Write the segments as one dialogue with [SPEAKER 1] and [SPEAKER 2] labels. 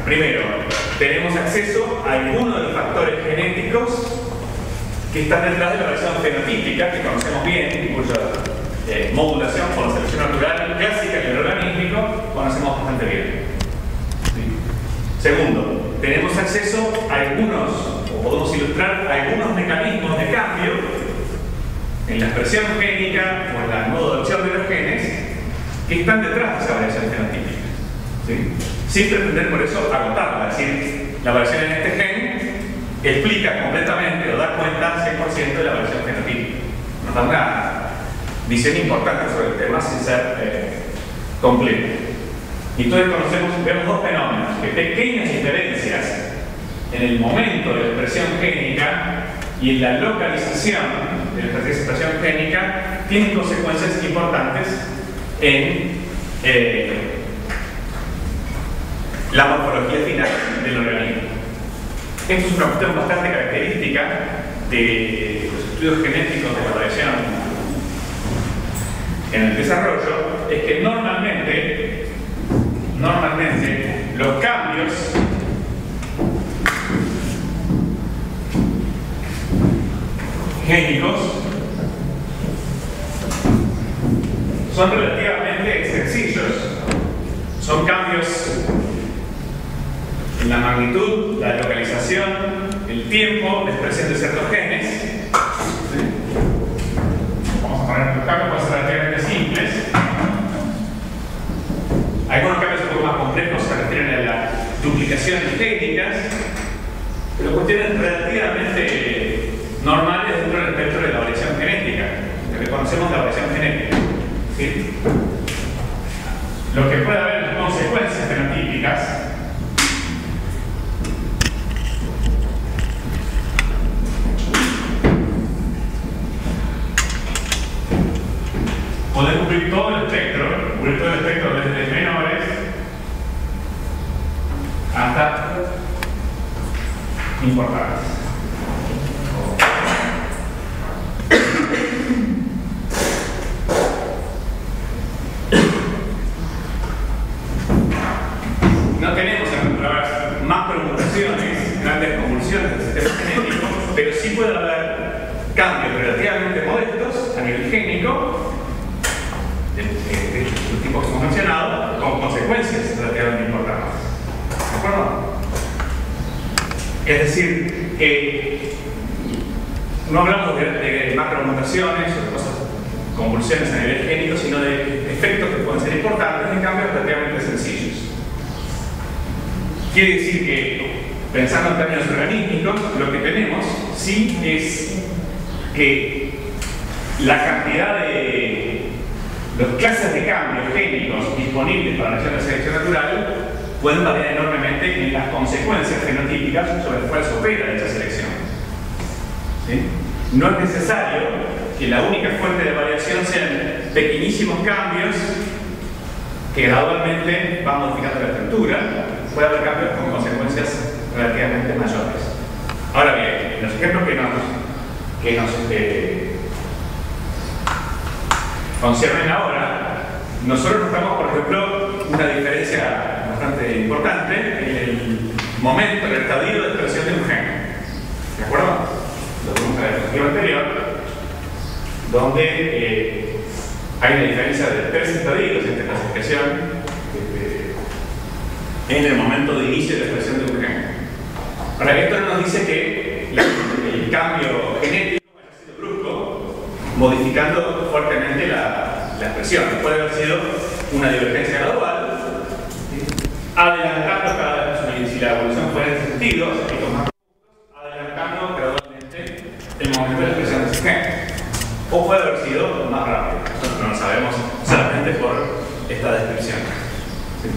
[SPEAKER 1] Primero, tenemos acceso a algunos de los factores genéticos que están detrás de la variación fenotípica, que conocemos bien, cuya modulación por la selección natural clásica y el organísmico conocemos bastante bien. ¿Sí? Segundo, tenemos acceso a algunos, o podemos ilustrar algunos mecanismos de cambio en la expresión génica o en el modo de adopción de los genes que están detrás de esa variación fenotípica. ¿Sí? Sin pretender por eso agotarla, es decir, la variación en este gen explica completamente o da cuenta 100% de la variación fenotípica. Nos da una visión importante sobre el tema sin ser completa. Y entonces vemos dos fenómenos, que pequeñas diferencias en el momento de la expresión génica y en la localización de la expresión génica tienen consecuencias importantes en la morfología final del organismo. Esto es una cuestión bastante característica de los estudios genéticos de la variación en el desarrollo, es que normalmente los cambios génicos son relativamente sencillos. Son cambios en la magnitud, la localización, el tiempo, la expresión de ciertos genes. ¿Sí? Vamos a poner los cambios pueden ser relativamente simples. Algunos cambios un poco más complejos se refieren a las duplicaciones génicas, pero cuestiones relativamente normales dentro del espectro de la variación genética, lo que conocemos de la variación genética. ¿Sí? Lo que puede haber consecuencias fenotípicas poder cubrir todo el espectro desde menores hasta importantes. No tenemos en nuestras macromutaciones, grandes convulsiones del sistema genético, pero sí puede haber cambios relativamente modestos a nivel génico de los tipos que hemos mencionado, con consecuencias relativamente importantes. ¿De acuerdo? Es decir, que no hablamos de macromutaciones o de cosas, convulsiones a nivel génico, sino de efectos que pueden ser importantes en cambios relativamente sencillos. Quiere decir que, pensando en términos organísmicos, lo que tenemos sí es que la cantidad de las clases de cambios génicos disponibles para la acción de selección natural pueden variar enormemente en las consecuencias fenotípicas sobre las cuales opera dicha selección. ¿Sí? No es necesario que la única fuente de variación sean pequeñísimos cambios que gradualmente van modificando la estructura. Puede haber cambios con consecuencias relativamente mayores. Ahora bien, los ejemplos que nos conciernen ahora, nosotros notamos, por ejemplo, una diferencia bastante importante en el momento, en el estadio de expresión de un gen. ¿De acuerdo? Lo vimos en la diapositiva anterior, donde hay una diferencia de 3 estadios entre la expresión en el momento de inicio de la expresión de un gen. Ahora, esto nos dice que el cambio genético haya sido brusco, modificando fuertemente la expresión. Puede haber sido una divergencia gradual, ¿sí? Adelantando cada vez, si la evolución fuera en ese sentido, adelantando gradualmente el momento de la expresión de ese gen. O puede haber sido más rápido. Nosotros no lo sabemos solamente por esta descripción. ¿Sí?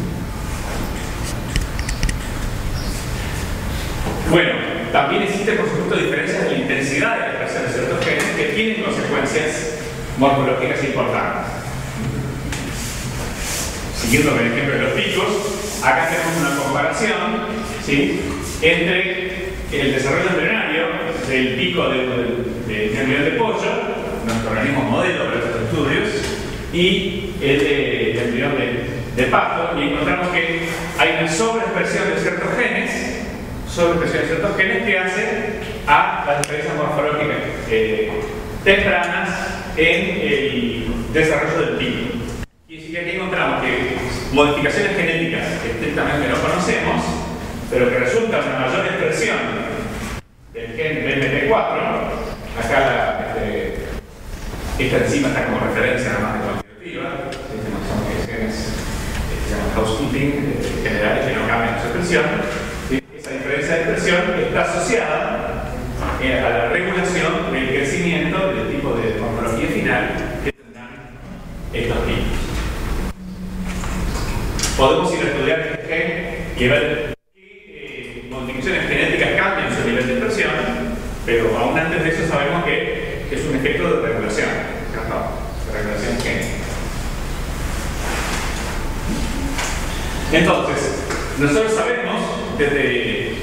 [SPEAKER 1] Bueno, también existen, por supuesto, diferencias de la intensidad de la expresión de ciertos genes que tienen consecuencias morfológicas importantes. Siguiendo con el ejemplo de los picos, acá tenemos una comparación, ¿sí?, entre el desarrollo embrionario del pico del embrión de pollo, nuestro organismo modelo para estos estudios, y el embrión de pasto y encontramos que hay una sobreexpresión de ciertos genes, que hace a las diferencias morfológicas tempranas en el desarrollo del tipo. Y así que aquí encontramos que modificaciones genéticas que estrictamente no conocemos, pero que resultan una mayor expresión del gen BMP4, acá esta enzima está como referencia nada más de cuantitativa, son genes que se llaman housekeeping generales que no cambian su expresión. Esa diferencia de expresión está asociada a la regulación del crecimiento del tipo de morfología final que tendrán estos tipos. Podemos ir a estudiar este gen que ver qué modificaciones genéticas cambian su nivel de expresión, pero aún antes de eso sabemos que es un efecto de regulación, de regulación genética. Entonces, nosotros sabemos desde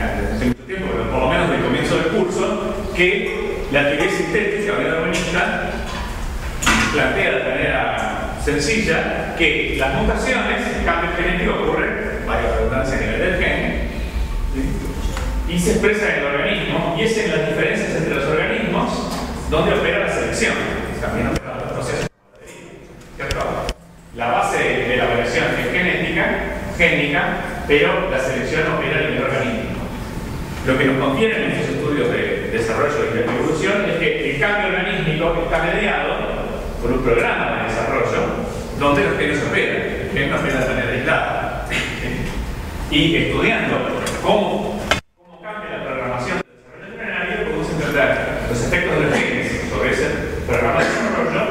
[SPEAKER 1] hace mucho tiempo, pero por lo menos desde el comienzo del curso, que la teoría sintética o darwinista plantea de manera sencilla que las mutaciones, el cambio genético ocurre, vaya redundancia a nivel del gen, ¿sí? Y se expresa en el organismo, y es en las diferencias entre los organismos donde opera la selección. También opera los procesos, ¿cierto? La base de la variación es génica, pero la selección opera a nivel organístico. Lo que nos confiere en estos estudios de desarrollo y de evolución es que el cambio organístico está mediado por un programa de desarrollo donde los genes operan. El gen no opera de manera aislada. Y estudiando cómo cambia la programación del desarrollo embrionario, podemos entender los efectos de los genes sobre ese programa de desarrollo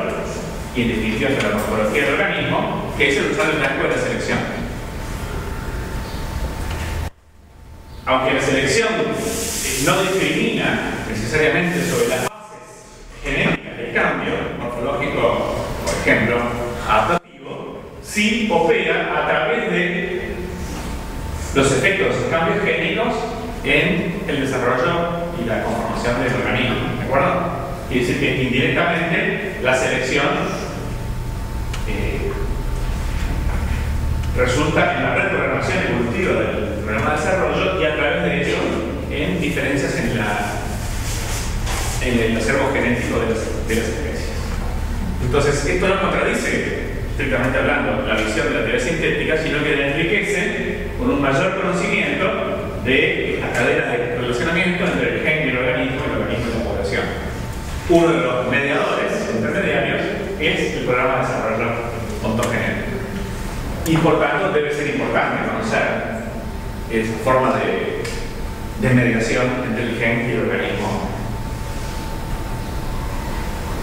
[SPEAKER 1] y en definitiva sobre la morfología del organismo, que es el usuario blanco de la selección. Aunque la selección no discrimina necesariamente sobre las bases genéticas del cambio morfológico, por ejemplo, adaptativo, sí opera a través de los efectos de los cambios génicos en el desarrollo y la conformación del organismo. ¿De acuerdo? Quiere decir que indirectamente la selección resulta en la reprogramación evolutiva del programa de desarrollo y a través de ello en diferencias en el acervo genético de las especies. Entonces, esto no contradice, estrictamente hablando, la visión de la teoría sintética, sino que la enriquece con un mayor conocimiento de la cadena de relacionamiento entre el gen y el organismo y la población. Uno de los mediadores intermediarios es el programa de desarrollo ontogenético. Y por tanto debe ser importante conocer esa forma de mediación entre el gen y el organismo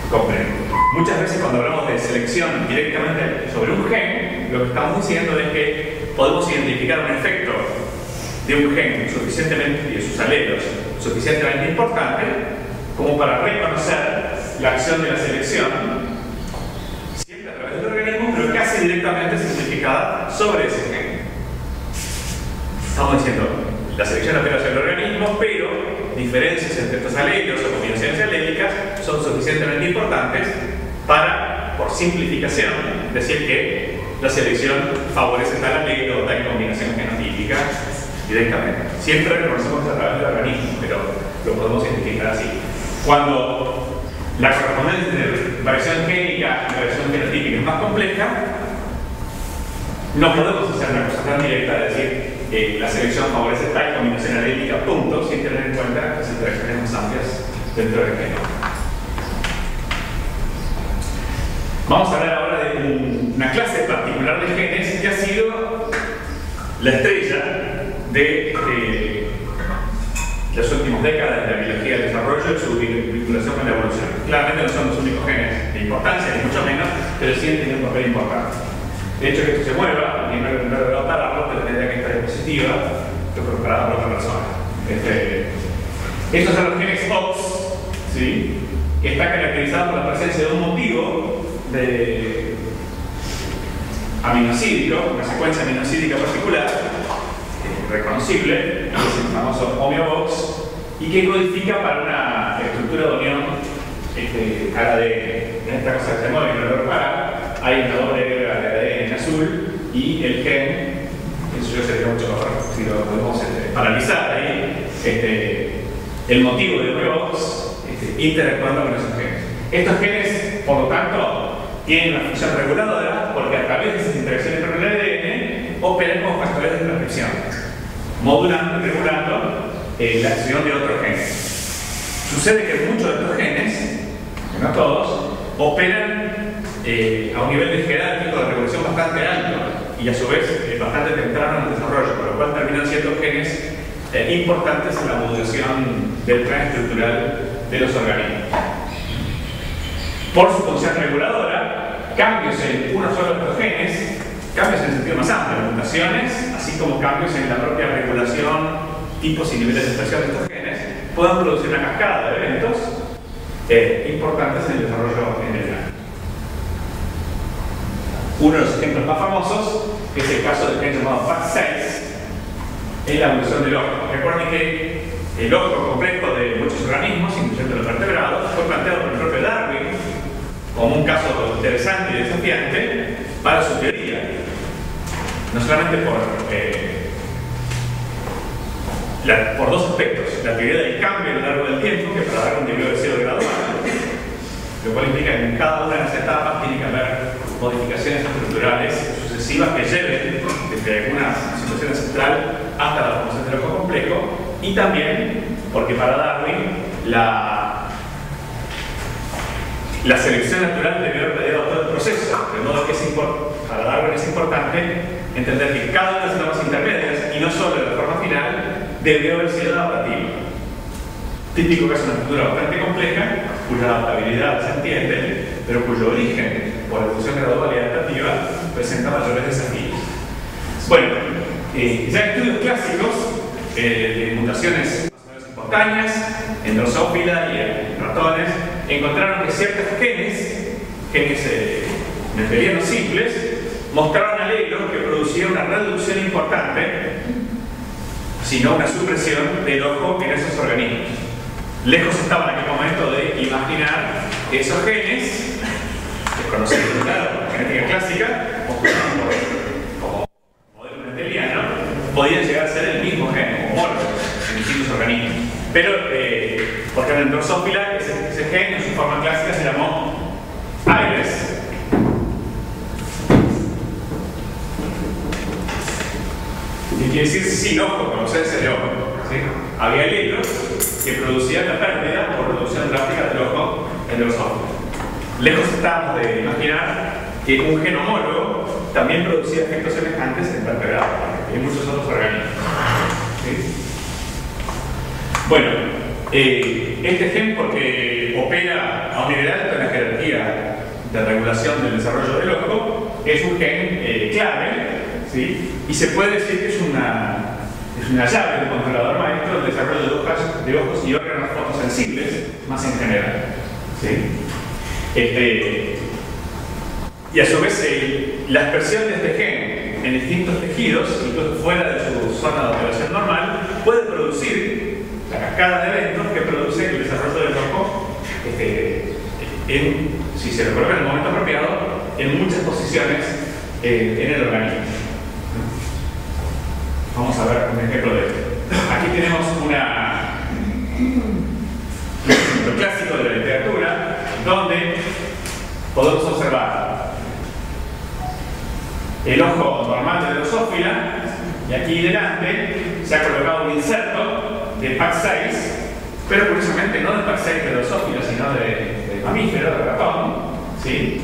[SPEAKER 1] completo. Muchas veces cuando hablamos de selección directamente sobre un gen, lo que estamos diciendo es que podemos identificar un efecto de un gen suficientemente, y de sus alelos suficientemente importante como para reconocer la acción de la selección, siempre a través del organismo, pero casi directamente simplificada sobre ese gen. Estamos diciendo, la selección opera sobre el organismo, pero diferencias entre estos alelos o combinaciones alélicas son suficientemente importantes para, por simplificación, decir que la selección favorece tal alelo o tal combinación genotípica directamente. Siempre reconocemos a través del organismo, pero lo podemos identificar así. Cuando la correspondencia entre variación génica y variación genotípica es más compleja, no podemos hacer una cosa tan directa de decir que la selección favorece tal combinación alélica, punto, sin tener en cuenta las interacciones más amplias dentro del genoma. Vamos a hablar ahora de una clase particular de genes que ha sido la estrella de las últimas décadas de la biología del desarrollo y su vinculación con la evolución. Claramente no son los únicos genes de importancia, ni mucho menos, pero sí tienen un papel importante. De hecho, que esto se mueva, y en vez de pararlo, pero tendría que estar dispositiva, que preparada por otra persona. Estos son los genes OX, ¿sí? Que está caracterizado por la presencia de un motivo de aminosídico, una secuencia aminosídica particular, reconocible, que es el famoso homeobox, y que codifica para una estructura de unión al ADN. En esta cosa que se mueve y no lo repara, hay una doble hebra de ADN en azul, y el gen, eso ya sería mucho mejor si lo podemos paralizar ahí, el motivo de Box interactuando con esos genes. Estos genes, por lo tanto, tienen una función reguladora porque a través de esas interacciones con el ADN operan como factores de transcripción, modulando y regulando la acción de otros genes. Sucede que muchos de estos genes, no todos, operan a un nivel jerárquico de regulación bastante alto y a su vez bastante temprano en el desarrollo, por lo cual terminan siendo genes importantes en la modulación del plan estructural de los organismos. Por su función reguladora, cambios en uno solo de estos genes, cambios en el sentido más amplio, mutaciones, así como cambios en la propia regulación, tipos y niveles de expresión de estos genes, pueden producir una cascada de eventos importantes en el desarrollo general. Uno de los ejemplos más famosos es el caso del gen llamado PAX6 en la evolución del ojo. Recuerden que el ojo complejo de muchos organismos, incluyendo los vertebrados, fue planteado por el propio Darwin como un caso interesante y desafiante para su teoría. No solamente por dos aspectos: la teoría del cambio a lo largo del tiempo, que para Darwin debió haber sido gradual, lo cual implica que en cada una de las etapas tiene que haber modificaciones estructurales sucesivas que lleven desde alguna situación ancestral hasta la formación del ojo complejo, y también porque para Darwin la selección natural debió haber mediado todo el proceso, de modo que para Darwin es importante entender que cada una de las etapas intermedias, y no solo la forma final, debió haber sido adaptativa. Típico que es una estructura bastante compleja, cuya adaptabilidad se entiende, pero cuyo origen, por evolución gradual y adaptativa, presenta mayores desafíos. Bueno, ya estudios clásicos de mutaciones más o menos espontáneas, en Drosophila y en ratones, encontraron que ciertos genes mendelianos simples, mostraron alelos que producían una reducción importante, sino una supresión del ojo en esos organismos. Lejos estaban en aquel momento de imaginar que esos genes, desconocidos claro por la genética clásica, como modelo mendeliano, podían llegar a ser el mismo gen, homólogos en distintos organismos. Pero, por ejemplo, en Drosophila, ese gen en su forma clásica se llamó Aires. Y quiere decir sin ojo, con ausencia de ojo. ¿Sí? Había alelos que producían la pérdida por reducción drástica del ojo en Drosophila. Lejos estábamos de imaginar que un gen homólogo también producía efectos semejantes en vertebrados y en muchos otros organismos. ¿Sí? Bueno, este gen, porque opera a un nivel alto en la jerarquía de regulación del desarrollo del ojo, es un gen clave, ¿sí? Y se puede decir que es una llave del controlador maestro del desarrollo de ojos y órganos fotosensibles, más en general. ¿Sí? Y a su vez, la expresión de este gen en distintos tejidos, incluso fuera de su zona de operación normal, puede producir la cascada de eventos que produce el desarrollo del ojo, si se lo coloca en el momento apropiado, en muchas posiciones en el organismo. Vamos a ver un ejemplo de esto. Aquí tenemos un ejemplo clásico de la literatura, donde podemos observar el ojo normal de Drosophila, y aquí delante se ha colocado un inserto de PAX6, pero curiosamente no de PAX6 de Drosophila, sino de mamífero, de ratón, ¿sí?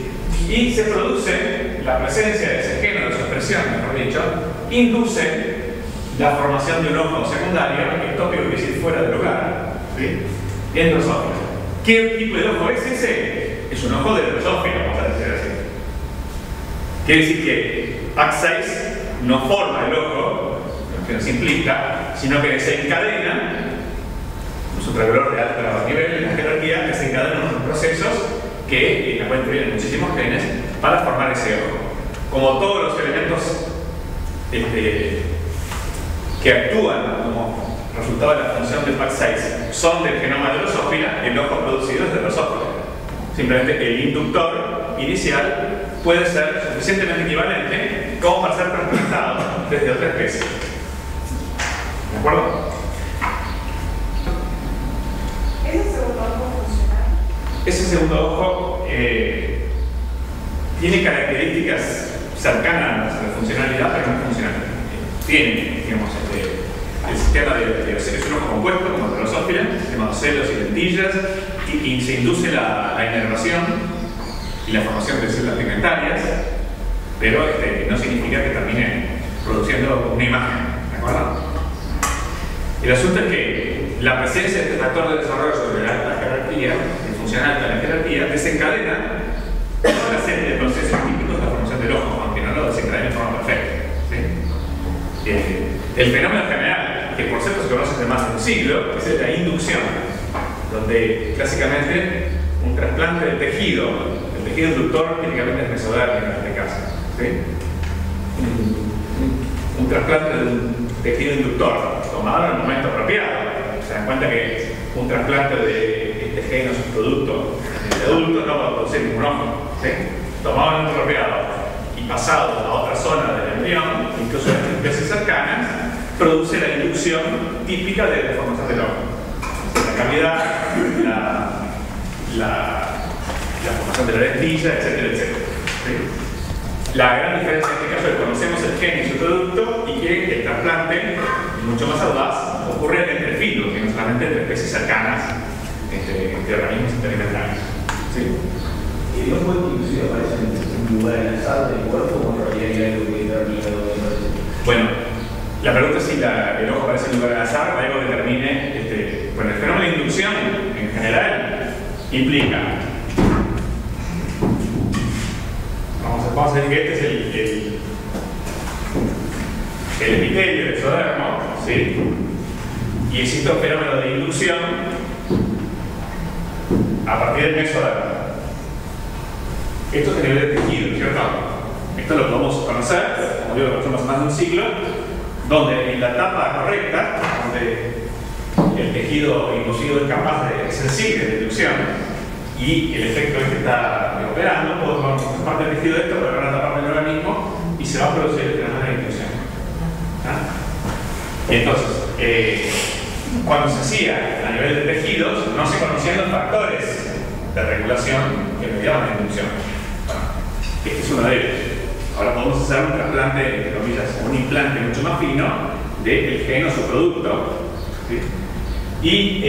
[SPEAKER 1] Y se produce la presencia de ese gen, de su expresión, mejor dicho, induce la formación de un ojo secundario, ectópico, que es fuera del lugar, ¿sí? En Drosophila. ¿Qué tipo de ojo es ese? Es un ojo de Drosophila, vamos a decir así. Quiere decir que PAX6 no forma el ojo, que no simplista, sino que desencadena un superior de alto nivel en la jerarquía, desencadena unos procesos que la pueden incluir en muchísimos genes para formar ese ojo. Como todos los elementos que actúan como resultado de la función del PAX6 son del genoma de Drosophila, el ojo producido es de Drosophila. Simplemente el inductor inicial puede ser suficientemente equivalente como para ser trasplantado desde otra especie. ¿De acuerdo?
[SPEAKER 2] ¿Ese segundo ojo funcional?
[SPEAKER 1] Ese segundo ojo tiene características cercanas a la funcionalidad, pero no es funcional. Tiene, digamos, el sistema es un ojo compuesto, como el drosófila, sistema de celos y lentillas, y se induce la inervación y la formación de células pigmentarias, pero no significa que termine produciendo una imagen, ¿de acuerdo? El asunto es que la presencia de este factor de desarrollo sobre la alta jerarquía, el funcional alta de la jerarquía, desencadena una serie de procesos típicos de la formación del ojo, aunque no lo desencadena de forma perfecta. ¿Sí? El fenómeno general, que por cierto se conoce hace más de un siglo, es el de la inducción, donde clásicamente un trasplante del tejido, el tejido inductor típicamente es mesodérmico en este caso, ¿sí? Un trasplante de un tejido inductor tomado en el momento apropiado. Se dan cuenta que un trasplante de este geno subproducto en el adulto no va a producir ningún ojo, ¿sí? Tomado en el momento apropiado y pasado a otra zona del embrión, incluso en especies cercanas, produce la inducción típica de la formación del ojo. La cavidad, la formación de la lentilla, etcétera, etcétera. ¿Sí? La gran diferencia en este caso es que conocemos el gen y su producto y que el trasplante, mucho más audaz, ocurre entre filos, y no solamente entre especies cercanas, entre organismos experimentales. ¿Sí?
[SPEAKER 3] ¿Y no fue inclusive aparece en un lugar al azar del cuerpo o en realidad hay algo que determina lo que parece?
[SPEAKER 1] Bueno, la pregunta es si el ojo aparece en un lugar al azar, algo determine. Bueno, el fenómeno de inducción en general implica. Vamos a decir que este es el epitelio del exodermo, ¿sí? Y existe un fenómeno de inducción a partir del mesodermo. Esto es a nivel de tejido, ¿cierto? Esto lo podemos conocer, como digo, lo conocemos más de un siglo, donde en la etapa correcta, donde el tejido inducido es capaz de ser sensible de inducción y el efecto es que está operando, podemos tomar parte del tejido de esto, pero otra parte del organismo y se va a producir el fenómeno de inducción. ¿Ah? Y entonces, cuando se hacía a nivel de tejidos, no se conocían los factores de regulación que mediaban la inducción. Bueno, este es uno de ellos. Ahora podemos hacer un trasplante, entre comillas, un implante mucho más fino del gen o su producto. ¿Sí? Y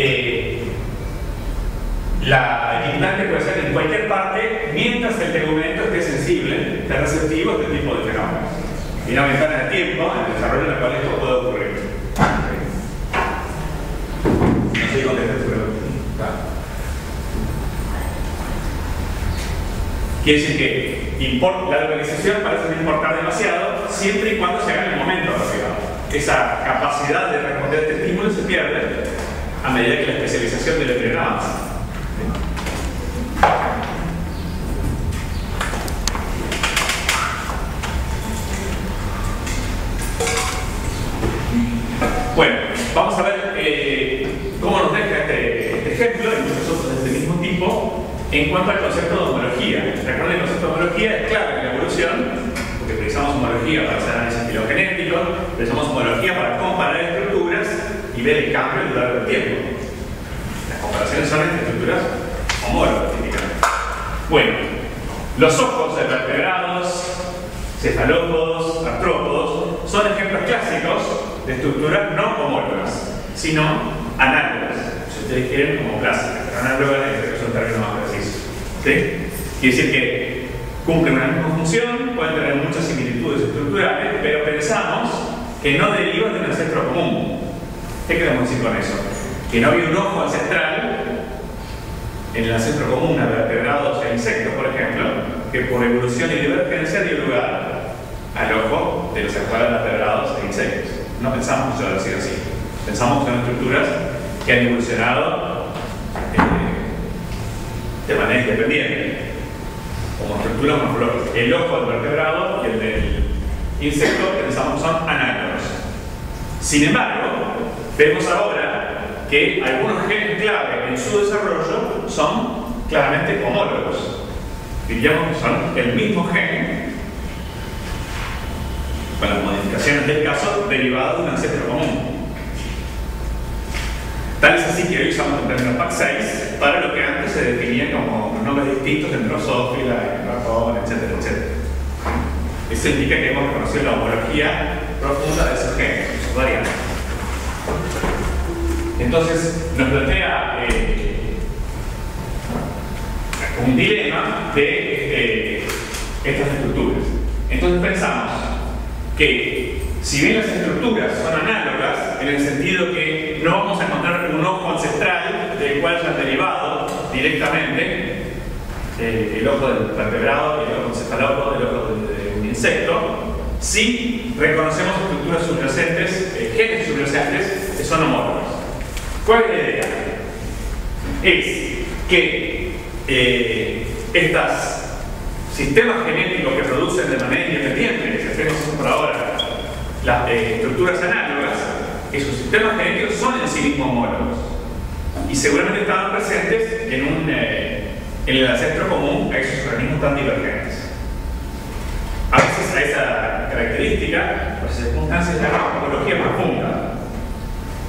[SPEAKER 1] el implante puede ser en cualquier parte mientras el tegumento esté sensible, esté receptivo a este tipo de fenómenos. Y una ventana de tiempo en el desarrollo en la cual esto puede ocurrir. No sé si contesté tu pregunta. Quiere decir que la localización parece no importar demasiado siempre y cuando se haga en el momento apropiado. Esa capacidad de responder a este estímulo se pierde a medida que la especialización del embrión avanza. Bueno, vamos a ver cómo nos deja este ejemplo y muchos otros de este mismo tipo en cuanto al concepto de homología. Recuerden, el concepto de homología es clave en la evolución, porque precisamos homología para hacer análisis filogenéticos, precisamos homología para comparar estructuras y ver el cambio a lo largo del tiempo. Las comparaciones son entre estructuras homólogas, típicamente. Bueno, los ojos de vertebrados, cefalópodos, artrópodos son ejemplos clásicos de estructuras no homólogas, sino análogas, si ustedes quieren, como clásicas, pero análogas es un término más preciso. ¿Sí? Quiere decir que cumplen una misma función, pueden tener muchas similitudes estructurales, pero pensamos que no derivan de un ancestro común. ¿Qué queremos decir con eso? Que no había un ojo ancestral en el ancestro común de vertebrados e insectos, por ejemplo, que por evolución y divergencia dio lugar al ojo de los actuales vertebrados e insectos. No pensamos que eso haya sido así. Pensamos que son estructuras que han evolucionado de manera independiente, como estructuras morfológicas. El ojo del vertebrado y el del insecto pensamos que son análogos. Sin embargo, vemos ahora que algunos genes clave en su desarrollo son claramente homólogos. diríamos que son el mismo gen, con las modificaciones del caso, derivado de un ancestro común. Tal es así que hoy usamos el término PAC6 para lo que antes se definía como nombres distintos en Drosophila, en ratón, etcétera, etcétera. Eso indica que hemos reconocido la homología profunda de esos genes, sus variantes. Entonces, nos plantea un dilema de estas estructuras. Entonces pensamos que si bien las estructuras son análogas, en el sentido que no vamos a encontrar un ojo ancestral del cual ya han derivado directamente el ojo del vertebrado y el ojo cefalópodo del ojo de un insecto, sí reconocemos estructuras subyacentes, genes subyacentes que son homólogos. ¿Cuál es la idea? Es que estos sistemas genéticos que producen de manera independiente, que se hacemos por ahora, las estructuras análogas, esos sistemas genéticos son en sí mismos homólogos y seguramente estaban presentes en el ancestro común a esos organismos tan divergentes. A veces a esa característica, por circunstancias de la homología profunda.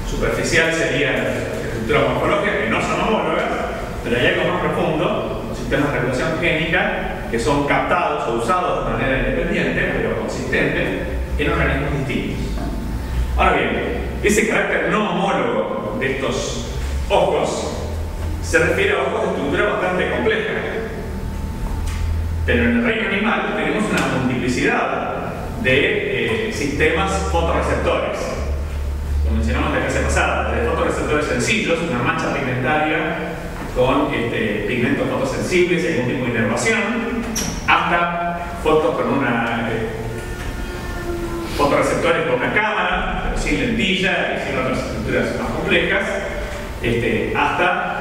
[SPEAKER 1] Superficial serían las estructuras morfológicas que no son homólogas, pero hay algo más profundo, sistemas de regulación génica que son captados o usados de manera independiente, pero consistente, en organismos distintos. Ahora bien, ese carácter no homólogo de estos ojos se refiere a ojos de estructura bastante compleja. Pero en el reino animal tenemos una multiplicidad de sistemas fotorreceptores. Lo mencionamos en la clase pasada, desde fotorreceptores sencillos, una mancha pigmentaria con pigmentos fotosensibles y algún tipo de inervación, hasta fotos con fotorreceptores con una cámara, pero sin lentilla y sin otras estructuras más complejas, hasta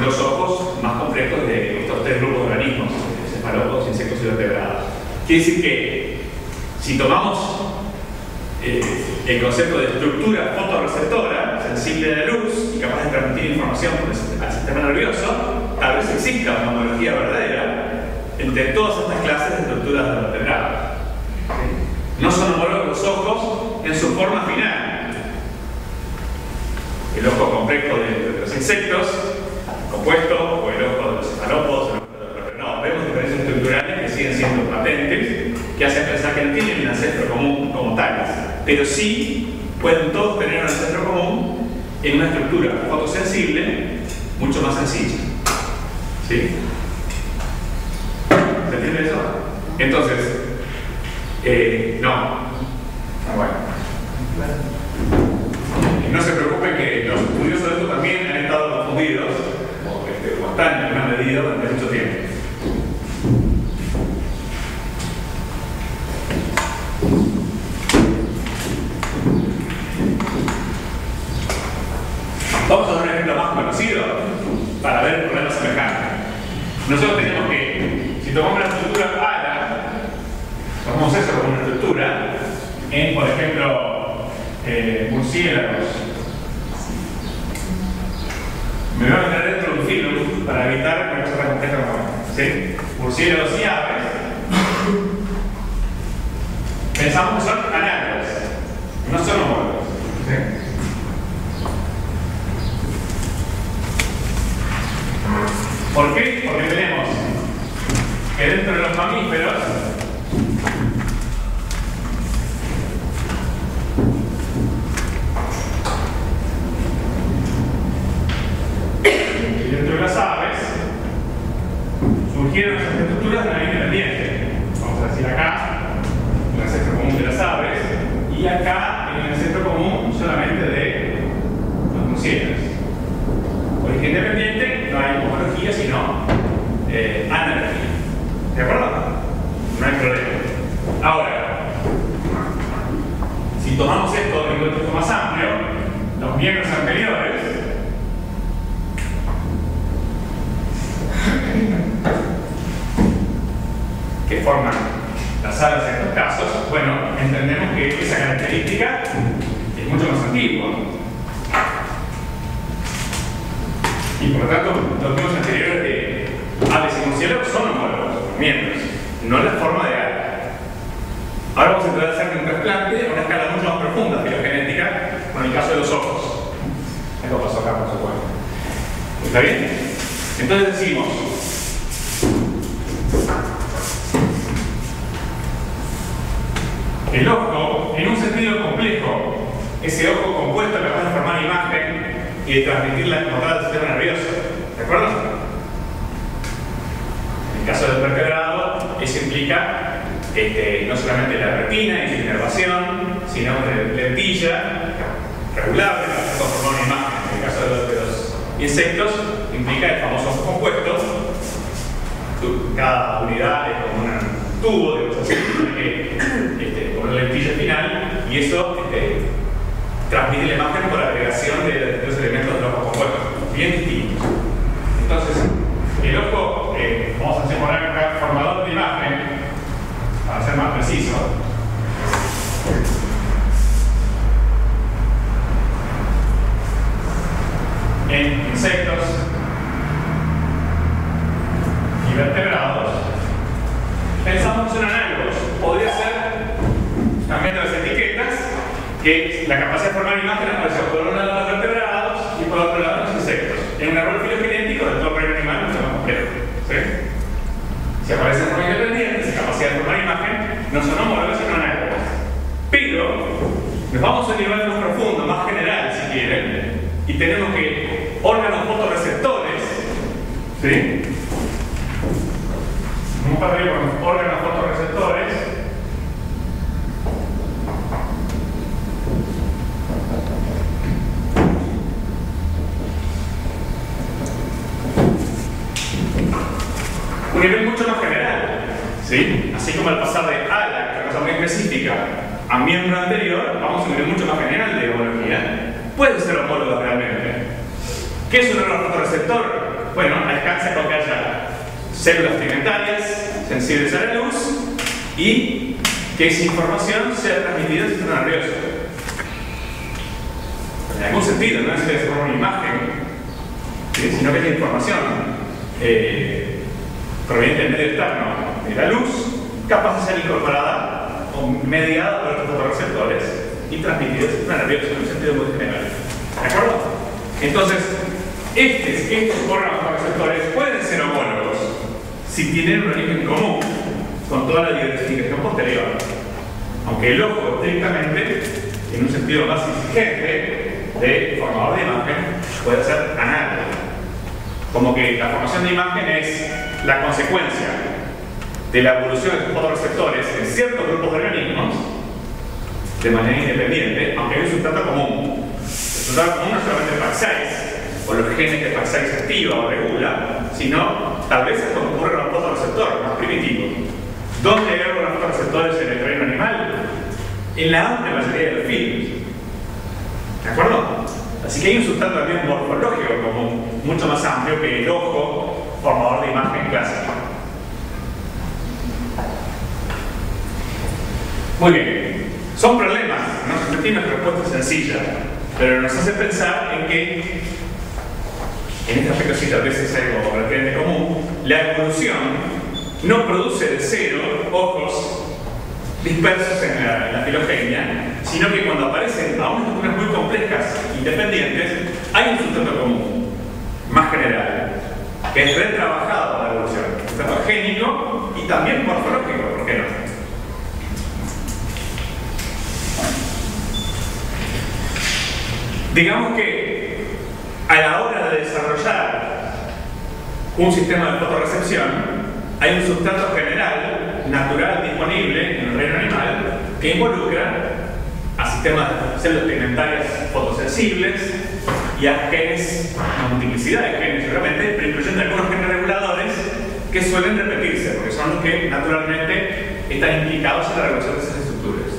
[SPEAKER 1] los ojos más complejos de estos tres grupos de organismos, cefalópodos, insectos y vertebrados. Quiere decir que si tomamos el concepto de estructura fotorreceptora, sensible a la luz y capaz de transmitir información al sistema nervioso, tal vez exista una homología verdadera entre todas estas clases de estructuras de vertebrados. ¿Sí? No son homólogos los ojos en su forma final. El ojo complejo de los insectos, compuesto, o el ojo de los cefalópodos, no, vemos diferencias estructurales que siguen siendo patentes, que hacen pensar que no tienen un ancestro común como tales, pero sí pueden todos tener un ancestro común en una estructura fotosensible mucho más sencilla. ¿Sí? ¿Se entiende eso? Entonces, no. Bueno. No se preocupen que los estudiosos de esto también han estado confundidos, o están en alguna medida durante mucho tiempo. Vamos a dar un ejemplo más conocido para ver el problema semejante. Nosotros tenemos que, si tomamos la estructura ALA, tomamos eso como una estructura, en, por ejemplo, murciélagos. Me voy a meter dentro de un filum para evitar una cosa tan compleja como esta. ¿Sí? Murciélagos y aves. Pensamos que son análogos, no son homólogos. ¿Sí? ¿Por qué? Porque tenemos que dentro de los mamíferos y dentro de las aves surgieron esas estructuras de manera independiente. Vamos a decir acá el ancestro común de las aves y acá el ancestro común solamente de los murciélagos. Origen independiente, no hay homología, sino analogía. ¿De acuerdo? No hay problema. Ahora, si tomamos esto en un contexto más amplio, los miembros anteriores que forman las alas en estos casos, bueno, entendemos que esa característica es mucho más antigua. Y por lo tanto, los miembros anteriores de aves y murciélagos son no en la forma de ala. Ahora vamos a intentar hacer un trasplante a una escala mucho más profunda filogenética, con el caso de los ojos. Esto pasó acá, por supuesto. ¿Está bien? Entonces decimos, el ojo, en un sentido complejo, ese ojo compuesto capaz de formar imagen y de transmitirla como tal al sistema nervioso. ¿De acuerdo? En el caso del vertebrado, eso implica no solamente la retina y su inervación, sino una lentilla regulable para formar una imagen. En el caso de los insectos, implica el famoso ojo compuesto. Cada unidad es como un tubo de cosas con una lentilla final, y eso transmite la imagen por la agregación de los elementos del ojo compuesto, bien distintos. Entonces, el ojo, vamos a poner acá formador de imagen, para ser más preciso. En insectos y vertebrados, pensamos en análogos. Podría ser también de las etiquetas, que la capacidad de formar imágenes aparece por un lado en los vertebrados y por otro lado en los insectos. En un árbol filogenético de todo reino animal mucho más complejo. ¿Sí? Si aparecen formas independientes, la capacidad de formar imagen no son homólogos sino análogos. Pero nos vamos a un nivel más profundo, más general si quieren, y tenemos que órganos fotorreceptores, ¿sí? Un par de órganos fotorreceptores un nivel mucho más general, ¿sí? Así como al pasar de ala, que es una cosa muy específica, a miembro anterior, vamos a un nivel mucho más general de homología. Puede ser homólogo realmente. ¿Qué es un órgano fotorreceptor? Bueno, alcanza con que haya células pigmentarias sensibles a la luz y que esa información sea transmitida al sistema nervioso. En algún sentido, no es que se forme una imagen, ¿sí? Sino que es información proveniente del medio externo de la luz, capaz de ser incorporada o mediada por otros fotorreceptores y transmitida al sistema nervioso en un sentido muy general. ¿De acuerdo? Entonces, estos órganos fotorreceptores pueden ser homólogos si tienen un origen común con toda la diversificación posterior. Aunque el ojo estrictamente, en un sentido más exigente de formador de imagen, puede ser análogo. Como que la formación de imagen es la consecuencia de la evolución de fotorreceptores en ciertos grupos de organismos de manera independiente, aunque hay un sustrato común. El sustrato común no es solamente el PAX6 o los genes que PAX6 activa o regula, sino tal vez esto ocurre en un fotorreceptor más primitivo. ¿Dónde hay algunos fotorreceptores en el reino animal? En la amplia mayoría de los films. ¿De acuerdo? Así que hay un sustrato también morfológico común, mucho más amplio que el ojo formador de imagen clásico. Muy bien. Son problemas, no se tiene una respuesta sencilla, pero nos hace pensar en que, en este aspecto sí tal vez es algo relativamente común, la evolución no produce de cero ojos dispersos en la filogenia, sino que cuando aparecen aún estructuras muy complejas, independientes, hay un sustrato común, más general, que es retrabajado por la evolución, sustrato génico y también morfológico, ¿por qué no? Digamos que a la hora de desarrollar un sistema de fotorrecepción hay un sustrato general, natural, disponible en el reino animal que involucra a sistemas de células pigmentarias fotosensibles y a genes, una multiplicidad de genes seguramente, pero incluyendo algunos genes reguladores que suelen repetirse porque son los que naturalmente están implicados en la regulación de esas estructuras.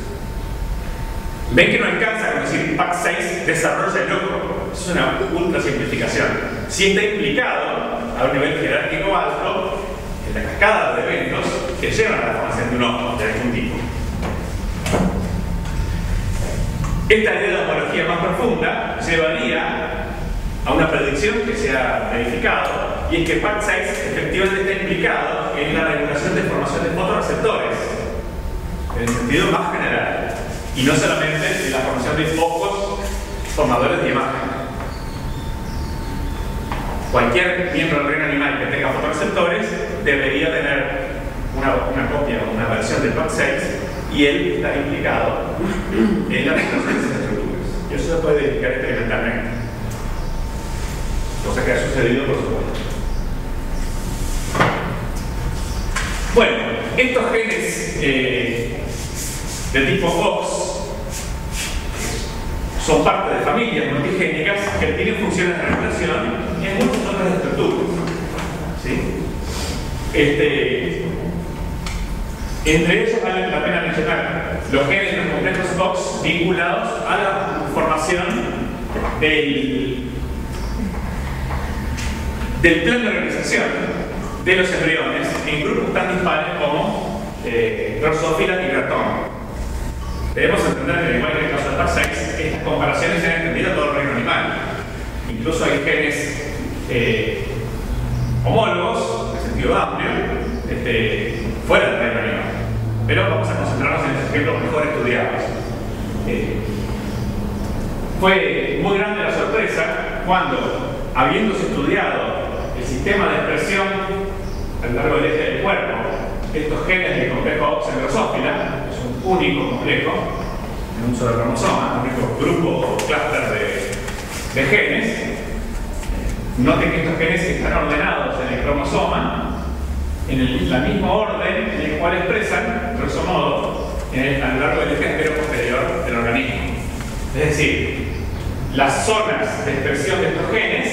[SPEAKER 1] Ven que no alcanza con decir PAX6 desarrolla el ojo. Es una ultra simplificación. Si está implicado a un nivel jerárquico alto en la cascada de eventos que llevan a la formación de un ojo de algún tipo. Esta idea de homología más profunda llevaría a una predicción que se ha verificado y es que PAC6 efectivamente está implicado en la regulación de formación de fotorreceptores, en el sentido más general, y no solamente en la formación de focos formadores de imagen. Cualquier miembro del reino animal que tenga fotorreceptores debería tener una copia o una versión del PAC6 y él está implicado en la regulación de esas estructuras. Y eso se puede verificar experimentalmente. Cosa que ha sucedido, por supuesto. Bueno, estos genes de tipo OX son parte de familias multigénicas que tienen funciones de regulación en muchas otras estructuras. ¿Sí? Entre ellos vale la pena mencionar los genes de los complejos OX vinculados a la formación del plan de organización de los embriones en grupos tan dispares como Drosophila y Gratón. Debemos entender que, igual que en el caso del PAC6, estas comparaciones se han extendido a todo el reino animal. Incluso hay genes homólogos, en sentido amplio, fuera del reino animal. Pero vamos a concentrarnos en los ejemplos mejor estudiados. Fue muy grande la sorpresa cuando, habiéndose estudiado el sistema de expresión a lo largo del eje del cuerpo, estos genes del complejo OX en Drosophila, es un único complejo, en un solo cromosoma, un único grupo o clúster de genes. Noten que estos genes están ordenados en el cromosoma en la misma orden en el cual expresan, grosso modo, a lo largo del eje antero-posterior del organismo. Es decir, las zonas de expresión de estos genes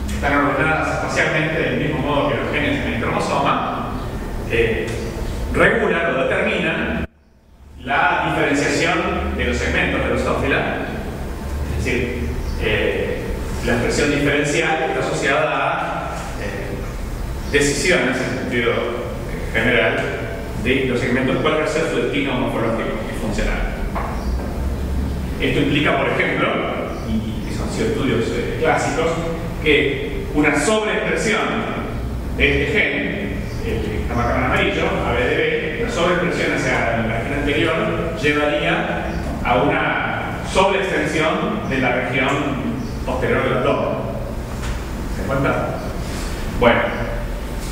[SPEAKER 1] están ordenadas espacialmente del mismo modo que los genes en el cromosoma, regulan o determinan la diferenciación de los segmentos de Drosophila. Es decir, la expresión diferencial está asociada a decisiones en sentido general de los segmentos, cuál va a ser su destino morfológico y funcional. Esto implica, por ejemplo, y son sido estudios clásicos, que una sobreexpresión de este gen, el que está marcado en amarillo, ABDB, una sobreexpresión hacia la región anterior llevaría a una sobreextensión de la región posterior del abdomen. ¿Se dan cuenta? Bueno,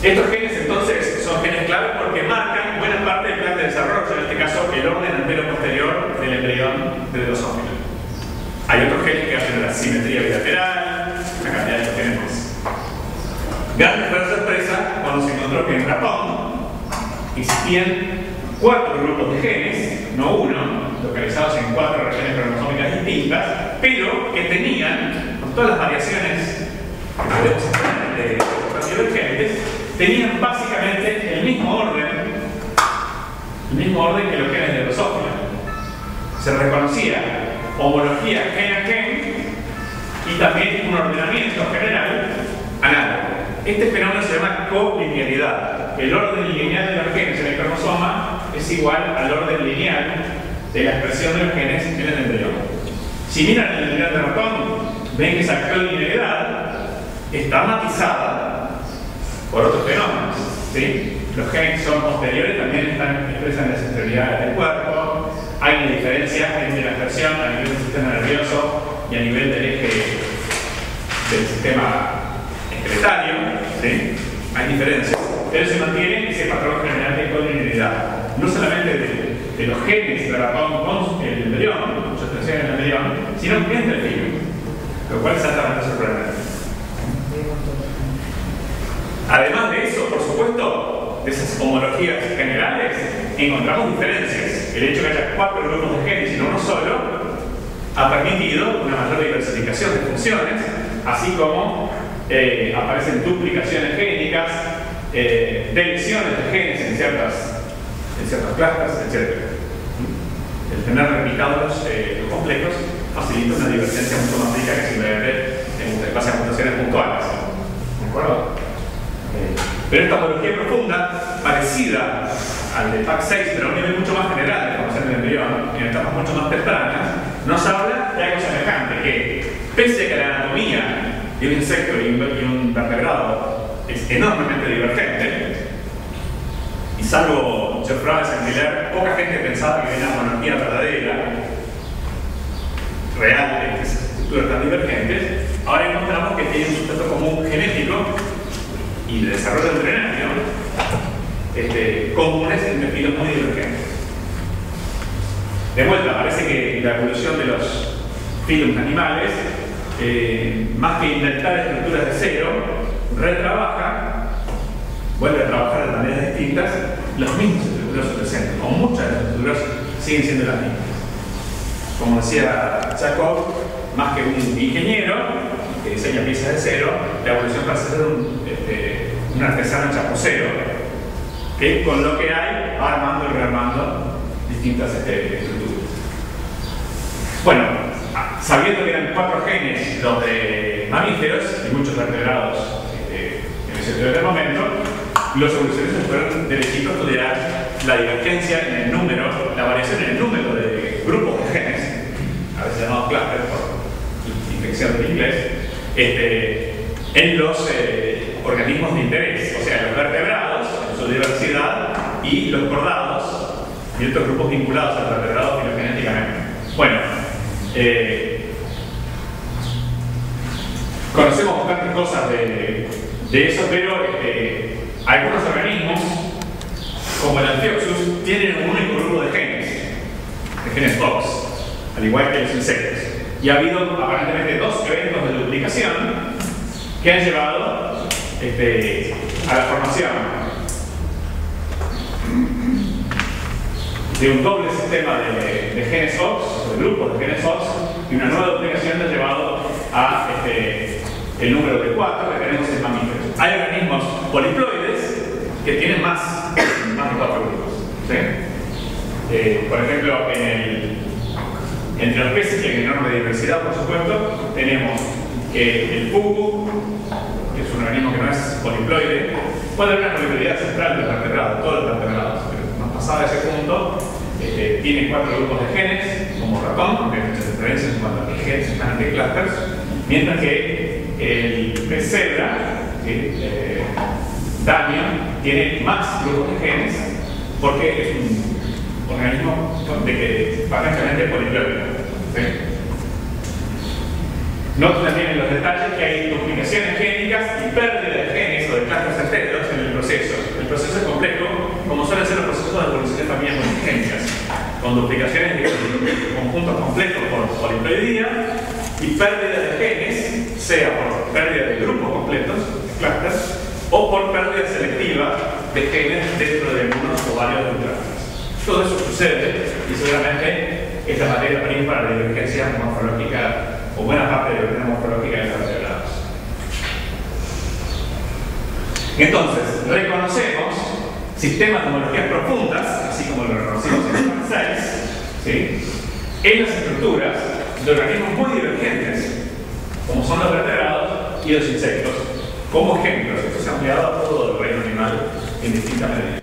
[SPEAKER 1] estos genes entonces son genes clave porque marcan buena parte del plan de desarrollo, en este caso el orden antero-posterior del embrión de Drosophila. Hay otros genes que hacen la simetría bilateral, una cantidad de genes más. Grande fue la sorpresa cuando se encontró que en Japón existían 4 grupos de genes, no uno, localizados en 4 regiones cromosómicas distintas, pero que tenían, con todas las variaciones que podemos tener de los divergentes, tenían básicamente el mismo orden que los genes de Drosophila. Se reconocía homología gen a gen y también un ordenamiento general análogo. Este fenómeno se llama colinealidad. El orden lineal de los genes en el cromosoma es igual al orden lineal de la expresión de los genes en el embrión. Si miran el embrión de ratón, ven que esa colinealidad está matizada por otros fenómenos. ¿Sí? Los genes son posteriores, también están expresan en las extremidades del cuerpo. Hay una diferencia entre la expresión a nivel del sistema nervioso y a nivel del eje del sistema excretario. ¿Sí? Hay diferencias, pero se mantiene ese patrón general de colinealidad. No solamente de los genes de ratón con el embrión, su expresión en el embrión, sino entre el filo, lo cual es altamente sorprendente. Además de eso, por supuesto, de esas homologías generales, encontramos diferencias. El hecho de que haya 4 grupos de genes y no uno solo ha permitido una mayor diversificación de funciones, así como aparecen duplicaciones génicas, deleciones de genes en ciertas clústeres, etc. El tener replicados los complejos facilita una divergencia mucho más rica que simplemente en base a mutaciones puntuales. ¿De acuerdo? Pero esta homología profunda, parecida al de PAC6, pero a un nivel mucho más general de formación del embrión, en etapas mucho más tempranas, nos habla de algo semejante, que pese a que la anatomía de un insecto y un vertebrado es enormemente divergente, y salvo Geoffroy de Saint-Hilaire, poca gente pensaba que había una monarquía verdadera, real, de estas estructuras tan divergentes. Ahora encontramos que tiene un sustrato común genético y de desarrollo embrionario comunes entre filos muy divergentes. De vuelta, parece que la evolución de los filos animales, más que inventar estructuras de cero, retrabaja, vuelve a trabajar de maneras distintas los mismos estructuras presentes, o muchas de las estructuras siguen siendo las mismas. Como decía Jacob, más que un ingeniero que diseña piezas de cero, la evolución parece ser un artesano chapucero que con lo que hay va armando y rearmando distintas estructuras. Bueno, sabiendo que eran 4 genes los de mamíferos y muchos vertebrados en ese primer momento, los evolucionistas fueron derechitos a estudiar la divergencia en el número, la variación en el número de grupos de genes, a veces llamados clusters por infección del inglés, en los organismos de interés, o sea, los vertebrados en su diversidad y los cordados y otros grupos vinculados a los vertebrados filogenéticamente. Bueno, conocemos bastantes cosas de eso, pero algunos organismos, como el Amphioxus, tienen un único grupo de genes Fox, al igual que los insectos. Y ha habido aparentemente 2 eventos de duplicación que han llevado a la formación de un doble sistema de genes Fox, de grupos de genes Fox, y una nueva duplicación ha llevado a el número de 4 que tenemos en mamíferos. Hay organismos poliploides que tienen más de 4 grupos. ¿Sí? Por ejemplo, entre los peces, que hay una enorme diversidad, por supuesto, tenemos el pupu, que es un organismo que no es poliploide. Puede haber una poliploididad central de los vertebrados, todos los vertebrados, pero más pasado a ese punto, tiene 4 grupos de genes, como ratón, aunque hay muchas diferencias en cuanto a qué genes están en qué clusters, mientras que el pez cebra, Damio, tiene más grupos de genes porque es un organismo aparentemente poliploide. ¿Sí? Noten también en los detalles que hay duplicaciones génicas y pérdida de genes o de clusters enteros en el proceso. El proceso es complejo, como suelen ser los procesos de evolución de familias multigénicas, con duplicaciones de conjuntos complejos por poliploidía y pérdida de genes, sea por pérdida de grupos completos, clusters, o por pérdida selectiva de genes dentro de algunos o varios de clusters. Todo eso sucede y seguramente es la materia prima para la divergencia morfológica o buena parte de la divergencia morfológica de los vertebrados. Entonces, reconocemos sistemas de homologías profundas, así como lo reconocimos en el FAN6, ¿sí?, en las estructuras de organismos muy divergentes, como son los vertebrados y los insectos, como ejemplos. Esto se ha ampliado a todo el reino animal en distintas medidas.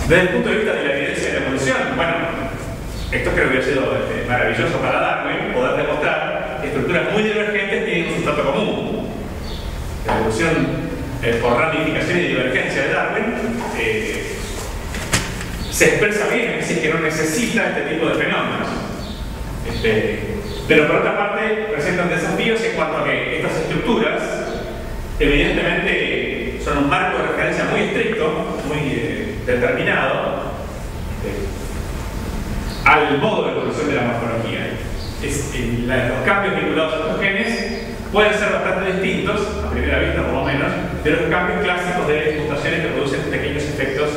[SPEAKER 1] Desde el punto de vista de la evidencia de la evolución, bueno, esto creo que ha sido maravilloso para Darwin, poder demostrar que estructuras muy divergentes tienen un sustrato común. La evolución por ramificación y divergencia de Darwin se expresa bien, es decir, que no necesita este tipo de fenómenos. Pero por otra parte presentan desafíos en cuanto a que estas estructuras evidentemente son un marco de referencia muy estricto, muy determinado al modo de evolución de la morfología. Los cambios vinculados a estos genes pueden ser bastante distintos, a primera vista por lo menos, de los cambios clásicos de mutaciones que producen pequeños efectos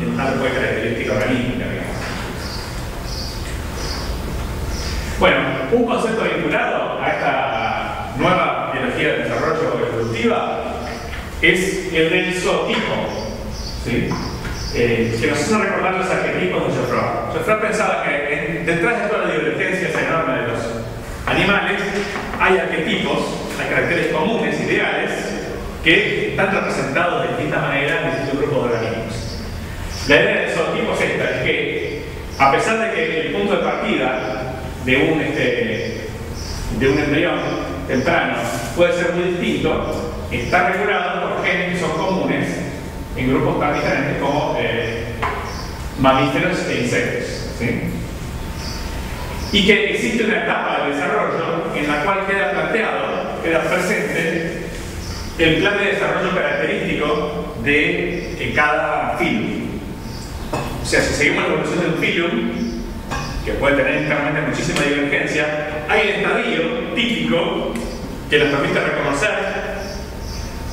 [SPEAKER 1] en una tipo de característica organística, digamos. Bueno, un concepto vinculado a esta nueva biología del desarrollo evolutiva es el del zootipo, ¿sí?, que nos hace recordar los arquetipos de Geoffroy. Geoffroy pensaba que detrás de toda la divergencia enorme de los animales hay arquetipos, hay caracteres comunes, ideales, que están representados de distintas maneras en distintos grupos de organismos. La idea del zootipo es esta, es que a pesar de que el punto de partida de un embrión temprano puede ser muy distinto, está regulado por genes que son comunes en grupos tan diferentes como mamíferos e insectos, ¿sí? Y que existe una etapa de desarrollo en la cual queda planteado, queda presente el plan de desarrollo característico de cada filum. O sea, si seguimos la evolución de un filum, que puede tener internamente muchísima divergencia, hay un estadio típico que nos permite reconocer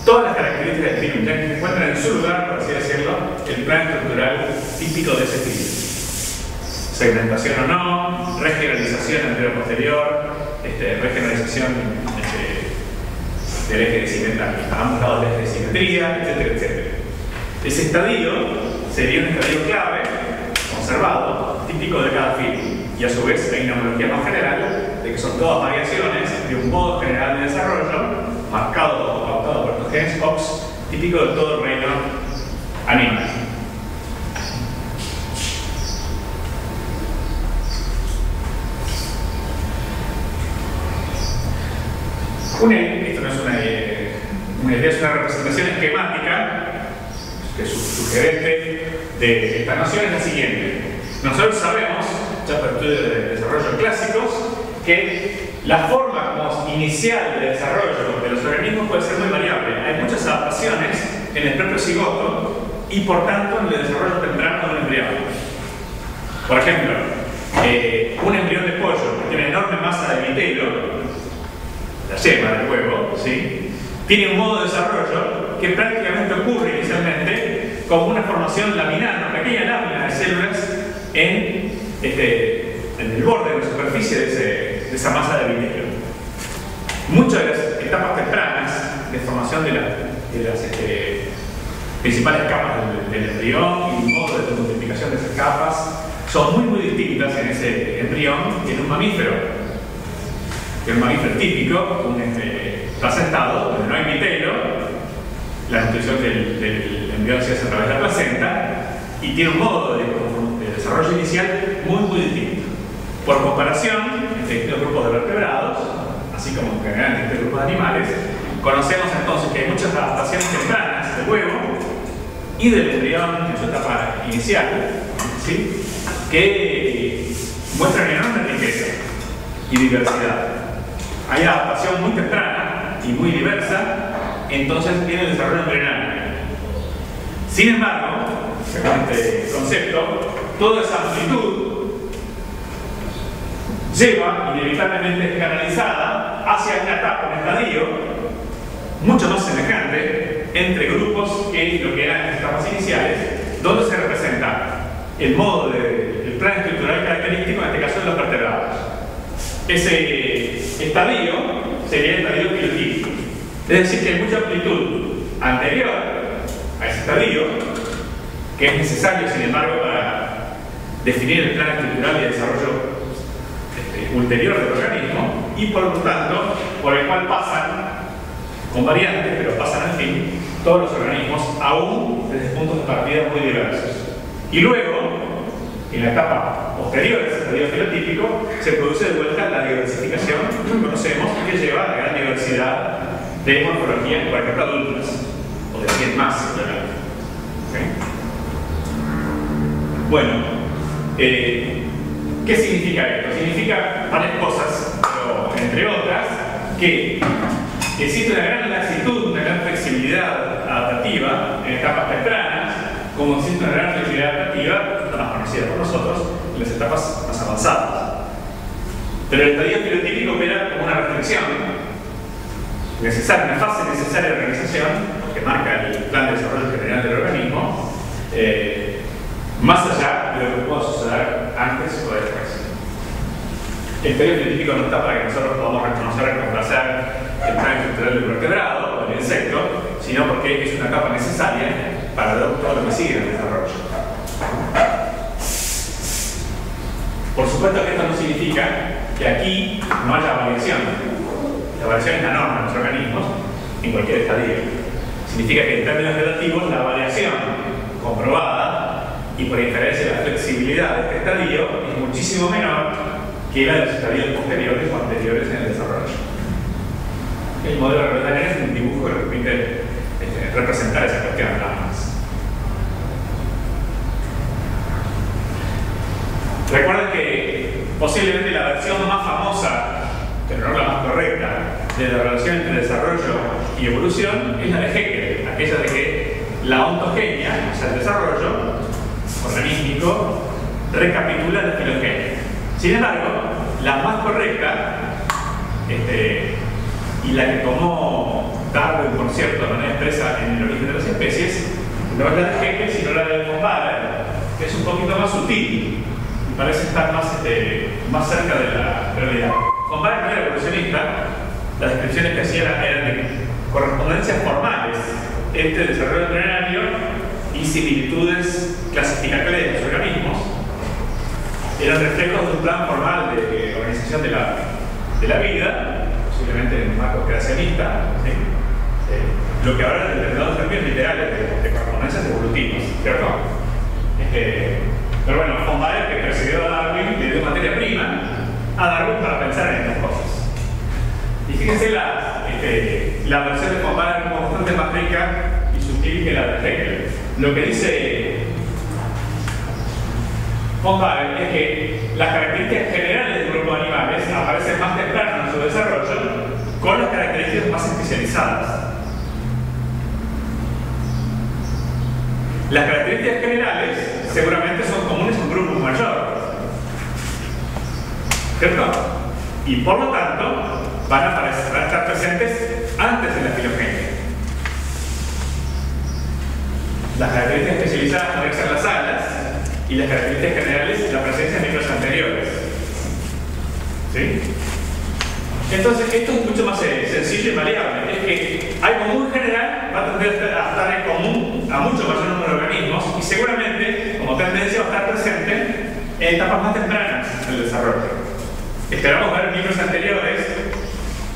[SPEAKER 1] todas las características del filum, ya que se encuentran en su lugar, por así decirlo, el plan estructural típico de ese filum. Segmentación o no, regionalización anterior-posterior, regionalización del eje de simetría, a ambos lados del eje de simetría, etcétera, etcétera. Ese estadio sería un estadio clave, conservado, típico de cada filum. Y a su vez hay una homología más general de que son todas variaciones de un modo general de desarrollo, marcado o pautado por estos genes OX, típico de todo el reino animal. Esto no es una idea, es una representación esquemática que es sugerente de esta noción, es la siguiente. Nosotros sabemos, ya por estudios de desarrollo clásicos, que la forma inicial de desarrollo de los organismos puede ser muy variable. Hay muchas adaptaciones en el propio cigoto y por tanto en el desarrollo temprano de un embrión. Por ejemplo, un embrión de pollo que tiene enorme masa de vitelo, la yema del huevo, ¿sí?, tiene un modo de desarrollo que prácticamente ocurre inicialmente como una formación laminar, una pequeña lámina de células en el borde de la superficie de esa masa de vitelo. Muchas de las etapas tempranas de formación de las principales capas del embrión y el modo de multiplicación de esas capas son muy distintas en ese embrión que en un mamífero. Que es un mamífero típico, un placentado, donde no hay vitelo, la nutrición del embrión se hace a través de la placenta y tiene un modo de desarrollo inicial muy distinto. Por comparación, entre distintos grupos de vertebrados, así como en general entre distintos grupos de animales, conocemos entonces que hay muchas adaptaciones tempranas del huevo y del embrión en su etapa inicial, ¿sí?, que muestran enorme riqueza y diversidad. Hay adaptación muy temprana y muy diversa, entonces viene el desarrollo embrionario. Sin embargo, según este concepto, toda esa amplitud lleva inevitablemente canalizada hacia una etapa, un estadio mucho más semejante entre grupos que lo que eran las etapas iniciales, donde se representa el modo del plan estructural característico, en este caso de los vertebrados. Ese estadio sería el estadio filotípico. Es decir, que hay mucha amplitud anterior a ese estadio, que es necesario, sin embargo, para definir el plan estructural y el desarrollo ulterior del organismo, y por lo tanto, por el cual pasan, con variantes, pero pasan al fin, todos los organismos, aún desde puntos de partida muy diversos. Y luego, en la etapa posterior a ese estadio fenotípico, se produce de vuelta la diversificación que conocemos y que lleva a la gran diversidad de morfologías, por ejemplo, adultas, o de 100 más, simplemente. ¿Okay? Bueno, ¿qué significa esto? Significa varias cosas, pero entre otras, que existe una gran laxitud, una gran flexibilidad adaptativa en etapas tempranas, como existe una gran flexibilidad adaptativa, la más conocida por nosotros, en las etapas más avanzadas. Pero el estadio fenotípico opera como una restricción necesaria, una fase necesaria de organización, que marca el plan de desarrollo general del organismo, más allá de lo que pueda suceder antes o después. El estadio fenotípico no está para que nosotros podamos reconocer y complacer el plan estructural del vertebrado o del insecto, sino porque es una etapa necesaria para todo lo que sigue en el desarrollo. Por supuesto que esto no significa que aquí no haya variación. La variación es la norma en los organismos en cualquier estadio. Significa que en términos relativos la variación comprobada y por inferencia la flexibilidad de este estadio es muchísimo menor que la de los estadios posteriores o anteriores en el desarrollo. El modelo de realidad lineal es un dibujo que permite representar esa cuestión nada más. Recuerden que posiblemente la versión más famosa, pero no la más correcta, de la relación entre desarrollo y evolución es la de Haeckel, aquella de que la ontogenia, o sea, el desarrollo organístico, recapitula la filogenia. Sin embargo, la más correcta, y la que tomó Darwin, por cierto, de manera expresa en El origen de las especies, no es la de Haeckel, sino la de von Baer, que es un poquito más sutil y parece estar más cerca de la realidad. Von Baer no era evolucionista, las descripciones que hacía eran de correspondencias formales entre desarrollo embrionario y similitudes clasificatorias de los organismos. Eran reflejos de un plan formal de organización de la vida, posiblemente en un marco creacionista, ¿sí? Lo que ahora es determinados términos literales de correspondencias evolutivas, ¿cierto? Pero bueno, von Baer, que presidió a Darwin, le dio materia prima a Darwin para pensar en estas cosas. Y fíjense la versión de von Baer como bastante más rica y sutil que la de Haeckel. Lo que dice von Baer es que las características generales del grupo de animales aparecen más temprano en su desarrollo con las características más especializadas. Las características generales seguramente son comunes a un grupo mayor, ¿cierto? Y por lo tanto van a estar presentes antes de la filogenia. Las características especializadas pueden ser las alas y las características generales la presencia de miembros anteriores. ¿Sí? Entonces esto es mucho más sencillo y maleable. Es que algo muy general va a tender a estar en común a mucho mayor número de organismos y seguramente como tendencia va a estar presente en etapas más tempranas del desarrollo. Esperamos ver miembros anteriores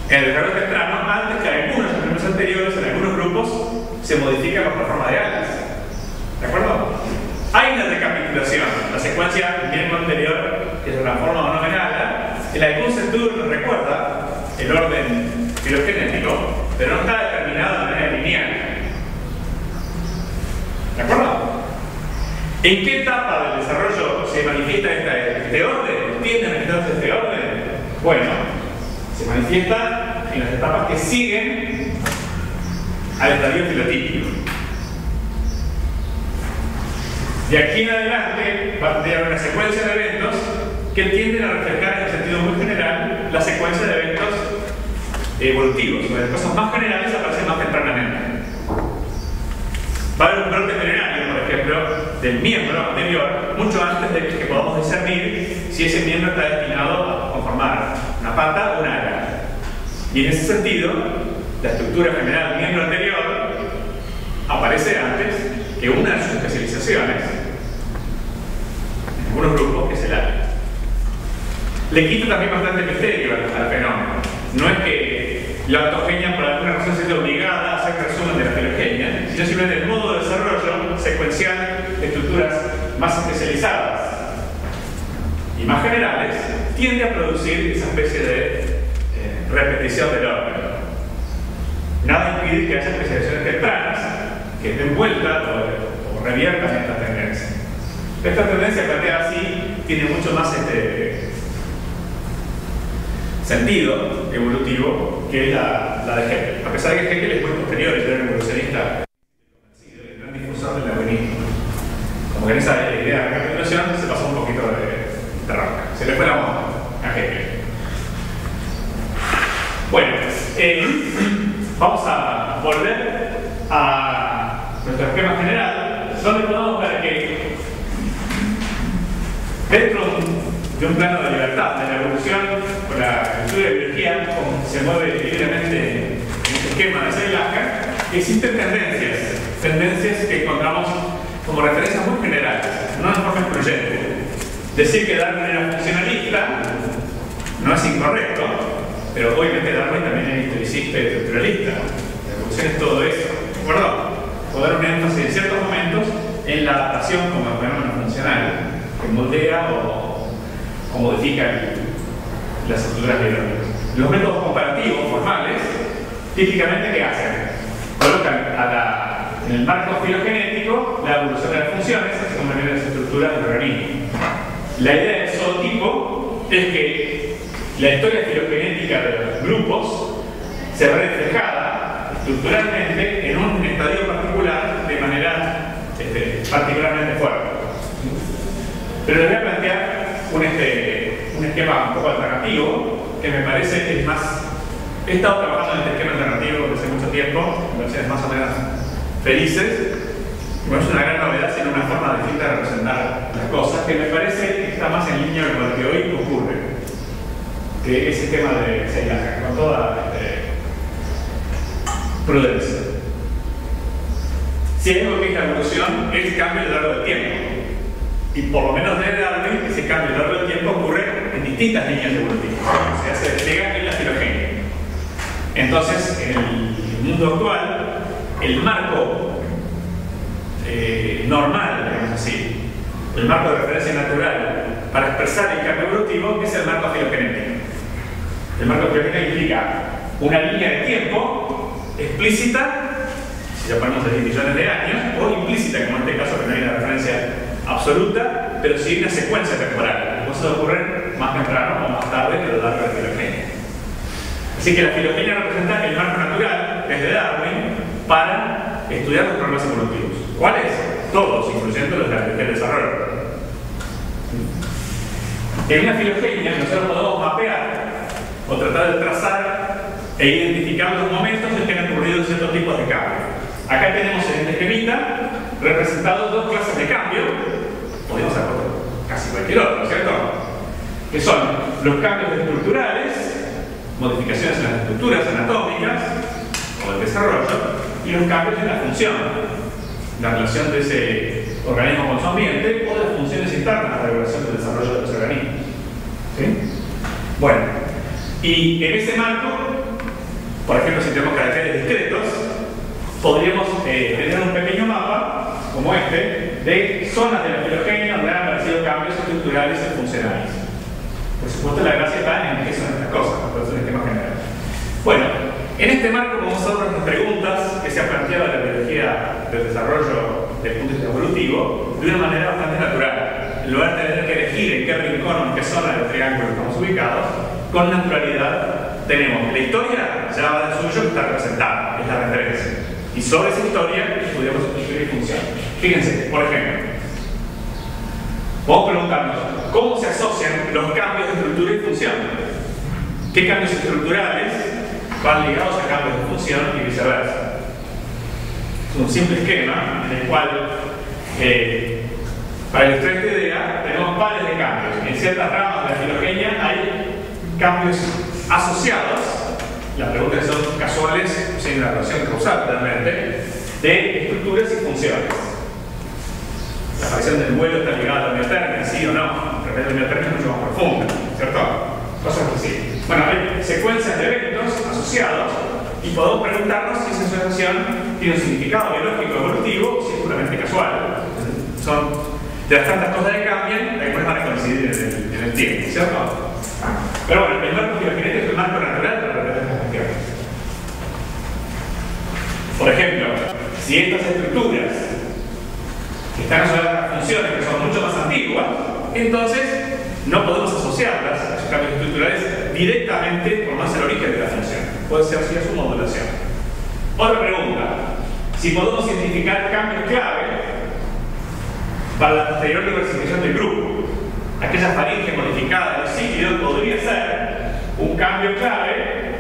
[SPEAKER 1] en el desarrollo temprano antes que algunos miembros anteriores en algunos grupos se modifican por forma de alas. ¿De acuerdo? Hay una recapitulación, la secuencia miembro anterior que se transforma o no en ala. En algún sentido nos recuerda el orden filogenético, pero no está determinado de manera lineal. ¿De acuerdo? ¿En qué etapa del desarrollo se manifiesta este orden? ¿Tiende a manifestarse este orden? Bueno, se manifiesta en las etapas que siguen al estadio filotípico. De aquí en adelante va a tener una secuencia de eventos que tienden a reflejar en un sentido muy general la secuencia de eventos evolutivos. Las cosas más generales aparecen más tempranamente. Va a haber un brote embrionario, por ejemplo, del miembro anterior, mucho antes de que podamos discernir si ese miembro está destinado a conformar una pata o una ala. Y en ese sentido, la estructura general del miembro anterior aparece antes que una de sus especializaciones, en algunos grupos, que es el ala. Le quita también bastante misterio al fenómeno. No es que la ontogenia por alguna razón se esté obligada a hacer resumen de la filogenia, sino simplemente el modo de desarrollo secuencial de estructuras más especializadas y más generales tiende a producir esa especie de repetición del orden. Nada impide que haya especializaciones tempranas que den vuelta o reviertan esta tendencia. Esta tendencia planteada así tiene mucho más sentido evolutivo que la de Haeckel, a pesar de que Haeckel es muy posterior y era un evolucionista convencido y gran difusor del darwinismo. Como que en esa idea de recapitulación se pasó un poquito de rosca, se le fue la moda a Haeckel. Bueno, vamos a volver a nuestro esquema general, donde podemos ver que dentro de un plano de libertad, de la evolución, con la estudio de biología, como se mueve libremente en este esquema de Seylacker, existen tendencias que encontramos como referencias muy generales, no de forma excluyente. Decir que Darwin era funcionalista no es incorrecto, pero obviamente Darwin también es historicista y estructuralista. La evolución es todo eso, ¿de acuerdo? Poder un énfasis en ciertos momentos en la adaptación como fenómeno funcional, que moldea o modifica las estructuras biológicas. Los métodos comparativos formales típicamente, ¿qué hacen? Colocan en el marco filogenético la evolución de las funciones según las estructuras del organismo. La idea del zootipo es que la historia filogenética de los grupos se ve reflejada estructuralmente en un estadio particular de manera particularmente fuerte. Pero les voy a plantear un esquema un poco alternativo que me parece que es más. He estado trabajando en este esquema alternativo desde hace mucho tiempo, en versiones más o menos felices. No es una gran novedad, sino una forma distinta de representar las cosas que me parece que está más en línea con lo que hoy ocurre, que ese esquema de Seilager, con toda prudencia. Si hay algo que es la evolución, es el cambio a lo largo del tiempo. Y por lo menos desde Darwin, ese cambio a lo largo del tiempo ocurre en distintas líneas evolutivas. O sea, se despliega en la filogenia. Entonces, en el mundo actual, el marco normal, digamos así, el marco de referencia natural para expresar el cambio evolutivo es el marco filogenético. El marco filogenético implica una línea de tiempo explícita, si la ponemos de millones de años, o implícita, como en este caso que no hay una referencia absoluta, pero sí una secuencia temporal. Las cosas ocurren más temprano o más tarde, pero a lo largo de la filogenia. Así que la filogenia representa el marco natural desde Darwin para estudiar los problemas evolutivos. ¿Cuáles? Todos, incluyendo los del desarrollo. En una filogenia nosotros podemos mapear o tratar de trazar e identificar los momentos en que han ocurrido ciertos tipos de cambios. Acá tenemos en este esquemita representados dos clases de cambio, podemos hacer casi cualquier otro, ¿cierto? Que son los cambios estructurales, modificaciones en las estructuras anatómicas o el desarrollo, y los cambios en la función, la relación de ese organismo con su ambiente o de las funciones internas de la regulación del desarrollo de los organismos. ¿Sí? Bueno, y en ese marco, por ejemplo, si tenemos caracteres discretos, podríamos tener un pequeño mapa, como este, de zonas de la filogenia donde han aparecido cambios estructurales y funcionales. Por supuesto, la gracia está en qué son estas cosas, por eso es el tema general. Bueno, en este marco vamos a ver unas preguntas que se han planteado en la biología del desarrollo del punto de vista evolutivo de una manera bastante natural. En lugar de tener que elegir en qué rincón o en qué zona del triángulo estamos ubicados, con naturalidad tenemos la historia, ya va del suyo, que está representada, es la referencia. Y sobre esa historia estudiamos estructura y función. Fíjense, por ejemplo, vamos a preguntarnos, ¿cómo se asocian los cambios de estructura y función? ¿Qué cambios estructurales van ligados a cambios de función y viceversa? Es un simple esquema en el cual, para ilustrar esta idea, tenemos pares de cambios. En ciertas ramas de la filogenia hay cambios asociados. Las preguntas son casuales, sin una relación causal realmente, de estructuras y funciones. La aparición del vuelo está ligada a la homeotérmica, sí o no. De repente la homeotérmica es mucho más profunda, ¿cierto? Cosas así. Bueno, hay secuencias de eventos asociados y podemos preguntarnos si esa asociación tiene un significado biológico evolutivo o si es puramente casual. Son de las tantas cosas que cambian, algunas van a coincidir en el tiempo, ¿cierto? Pero bueno, el marco filogenético es el marco natural para representar estas cuestiones. Por ejemplo, si estas estructuras están asociadas a funciones que son mucho más antiguas, entonces no podemos asociarlas a esos cambios estructurales directamente por más el origen de la función. Puede ser así a su modulación. Otra pregunta: si podemos identificar cambios clave para la posterior diversificación del grupo. Aquella faringe modificada de los cíclidos podría ser un cambio clave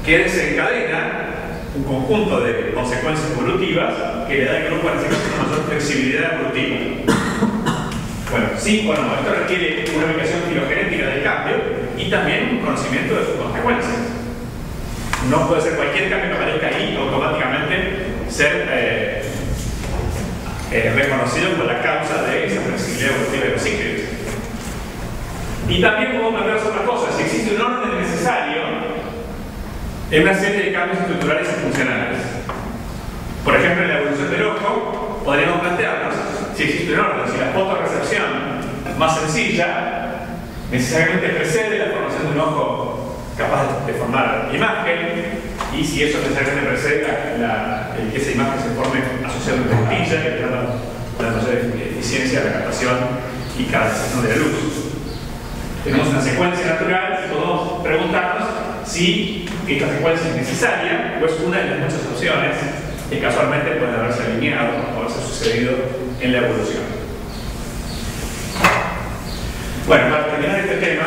[SPEAKER 1] que desencadena un conjunto de consecuencias evolutivas que le da al grupo en ese caso una mayor flexibilidad evolutiva. Bueno, sí o no, esto requiere una ubicación filogenética del cambio y también un conocimiento de sus consecuencias. No puede ser cualquier cambio que aparezca ahí automáticamente ser reconocido como la causa de esa flexibilidad evolutiva de los cíclidos. Y también podemos plantear otras cosas. Si existe un orden necesario en una serie de cambios estructurales y funcionales. Por ejemplo, en la evolución del ojo, podríamos plantearnos si existe un orden, si la fotorrecepción más sencilla necesariamente precede la formación de un ojo capaz de formar imagen, y si eso necesariamente precede el que esa imagen se forme asociada a una puntilla, que da la mayor eficiencia de la captación y canalización de la luz. Tenemos una secuencia natural y podemos preguntarnos si esta secuencia es necesaria o es una de las muchas opciones que casualmente pueden haberse alineado o haberse sucedido en la evolución. Bueno, para terminar este tema,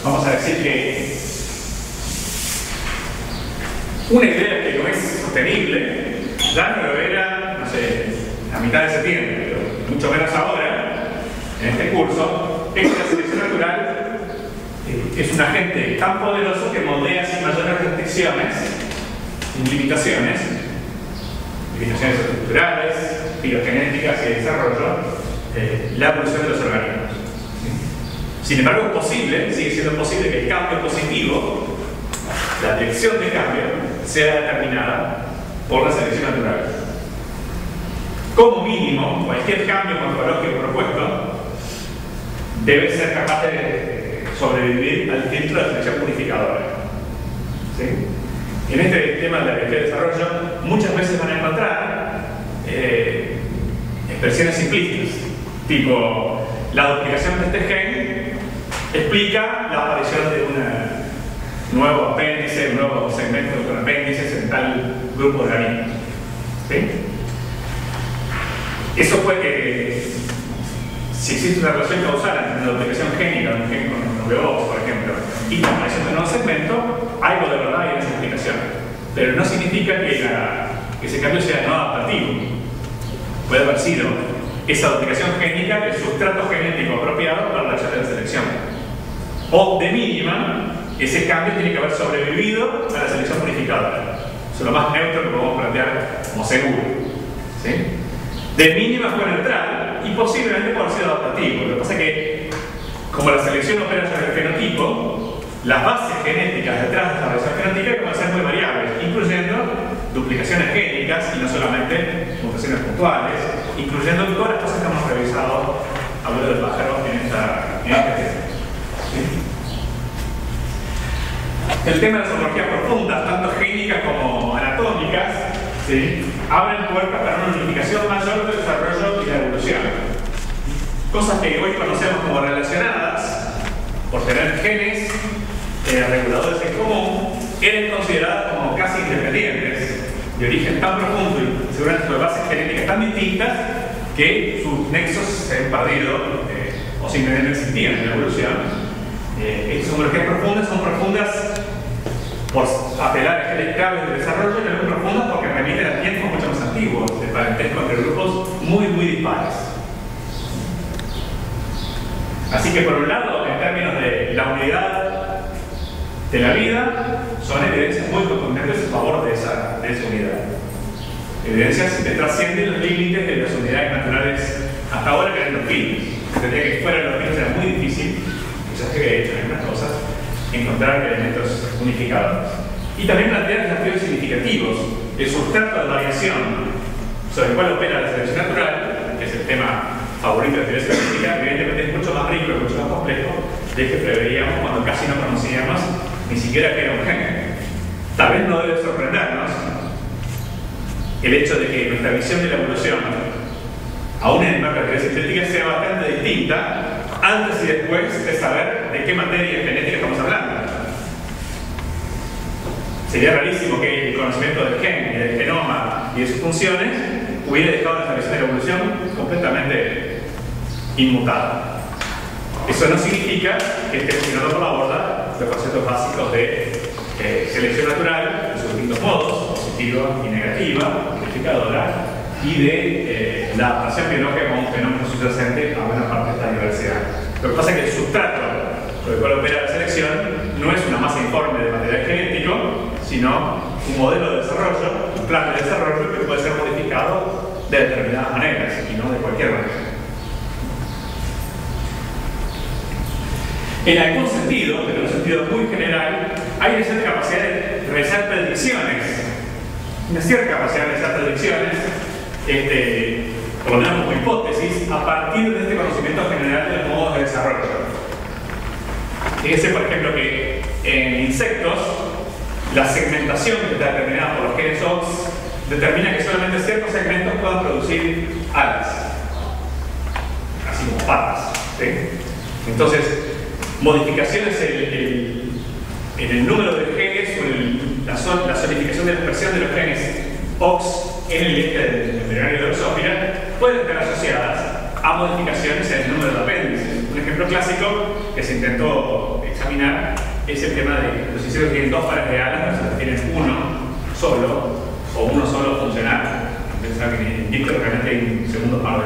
[SPEAKER 1] vamos a decir que una idea que no es sostenible ya no lo era, no sé, a mitad de septiembre, pero mucho menos ahora, en este curso, es que la selección natural es un agente tan poderoso que moldea sin mayores restricciones, sin limitaciones estructurales, filogenéticas y de desarrollo, la evolución de los organismos. Sin embargo, es posible, sigue siendo posible que el cambio positivo, la dirección de cambio, sea determinada por la selección natural. Como mínimo, cualquier cambio morfológico propuesto debe ser capaz de sobrevivir al filtro de selección purificadora. ¿Sí? En este tema de la biología de desarrollo, muchas veces van a encontrar expresiones simplistas, tipo la duplicación de este gen explica la aparición de un nuevo apéndice, un nuevo segmento con apéndices en tal grupo de organismos. ¿Sí? Eso fue que, si existe una relación causal entre una duplicación génica de un gen con un nucleobox, por ejemplo, y la aparición de un nuevo segmento, algo de verdad hay en esa explicación. Pero no significa que ese cambio sea no adaptativo. Puede haber sido esa duplicación génica el sustrato genético apropiado para la acción de la selección. O, de mínima, ese cambio tiene que haber sobrevivido a la selección purificadora. Eso es lo más neutro que podemos plantear como seguro. ¿Sí? De mínima fue neutral y posiblemente puede haber sido adaptativo. Lo que pasa es que, como la selección opera sobre el fenotipo, las bases genéticas detrás de esta variación fenotípica pueden ser muy variables, incluyendo duplicaciones génicas y no solamente mutaciones puntuales, incluyendo todas las cosas que hemos revisado a vuelo del pájaro en este tema. ¿Sí? El tema de las homologías profundas, tanto génicas como anatómicas, ¿sí?, abren puertas para una unificación mayor del desarrollo y la evolución. Cosas que hoy conocemos como relacionadas, por tener genes reguladores en común, eran consideradas como casi independientes, de origen tan profundo y seguramente de bases genéticas tan distintas que sus nexos se han perdido o simplemente existían en la evolución. Estas homologías profundas son profundas por apelar a genes claves de desarrollo, y también profundas porque remiten a tiempos mucho más antiguos, de parentesco entre grupos muy dispares. Así que por un lado, en términos de la unidad de la vida, son evidencias muy contundentes a favor de esa unidad. Evidencias que trascienden los límites de las unidades naturales hasta ahora, que eran los finos. Tendría que fuera los finos era muy difícil, quizás que he hecho en algunas cosas, encontrar elementos unificadores. Y también plantear desafíos significativos. El sustrato de variación sobre el cual opera la selección natural, que es el tema favorito de la teoría científica, evidentemente es mucho más rico y mucho más complejo del que preveíamos cuando casi no conocíamos ni siquiera que era un gen. Tal vez no debe sorprendernos el hecho de que nuestra visión de la evolución, aún en el marco de la teoría sintética, sea bastante distinta antes y después de saber de qué materia genética estamos hablando. Sería rarísimo que el conocimiento del gen y del genoma y de sus funciones hubiera dejado nuestra visión de la evolución completamente inmutada. Eso no significa que esté funcionando por la borda los conceptos básicos de selección natural, en sus distintos modos, positiva y negativa, modificadora, y de la adaptación biológica como un fenómeno subyacente a buena parte de esta diversidad. Lo que pasa es que el sustrato por el cual opera la selección no es una masa informe de material genético, sino un modelo de desarrollo, un plan de desarrollo que puede ser modificado de determinadas maneras y no de cualquier manera. En algún sentido, pero en un sentido muy general, hay una cierta capacidad de realizar predicciones. Una cierta capacidad de realizar predicciones, por lo menos como hipótesis, a partir de este conocimiento general de los modos de desarrollo. Fíjense, por ejemplo, que en insectos, la segmentación que está determinada por los genes OX determina que solamente ciertos segmentos puedan producir alas, así como patas, ¿sí? Entonces, modificaciones en el número de genes o en la zonificación de la expresión de los genes OX en el eje del embrionario de Drosophila pueden estar asociadas a modificaciones en el número de apéndices. Un ejemplo clásico que se intentó examinar es el tema de los insectos que tienen dos pares de alas versus que tienen uno solo o uno solo funcional. Pensar que en vitro realmente hay un segundo par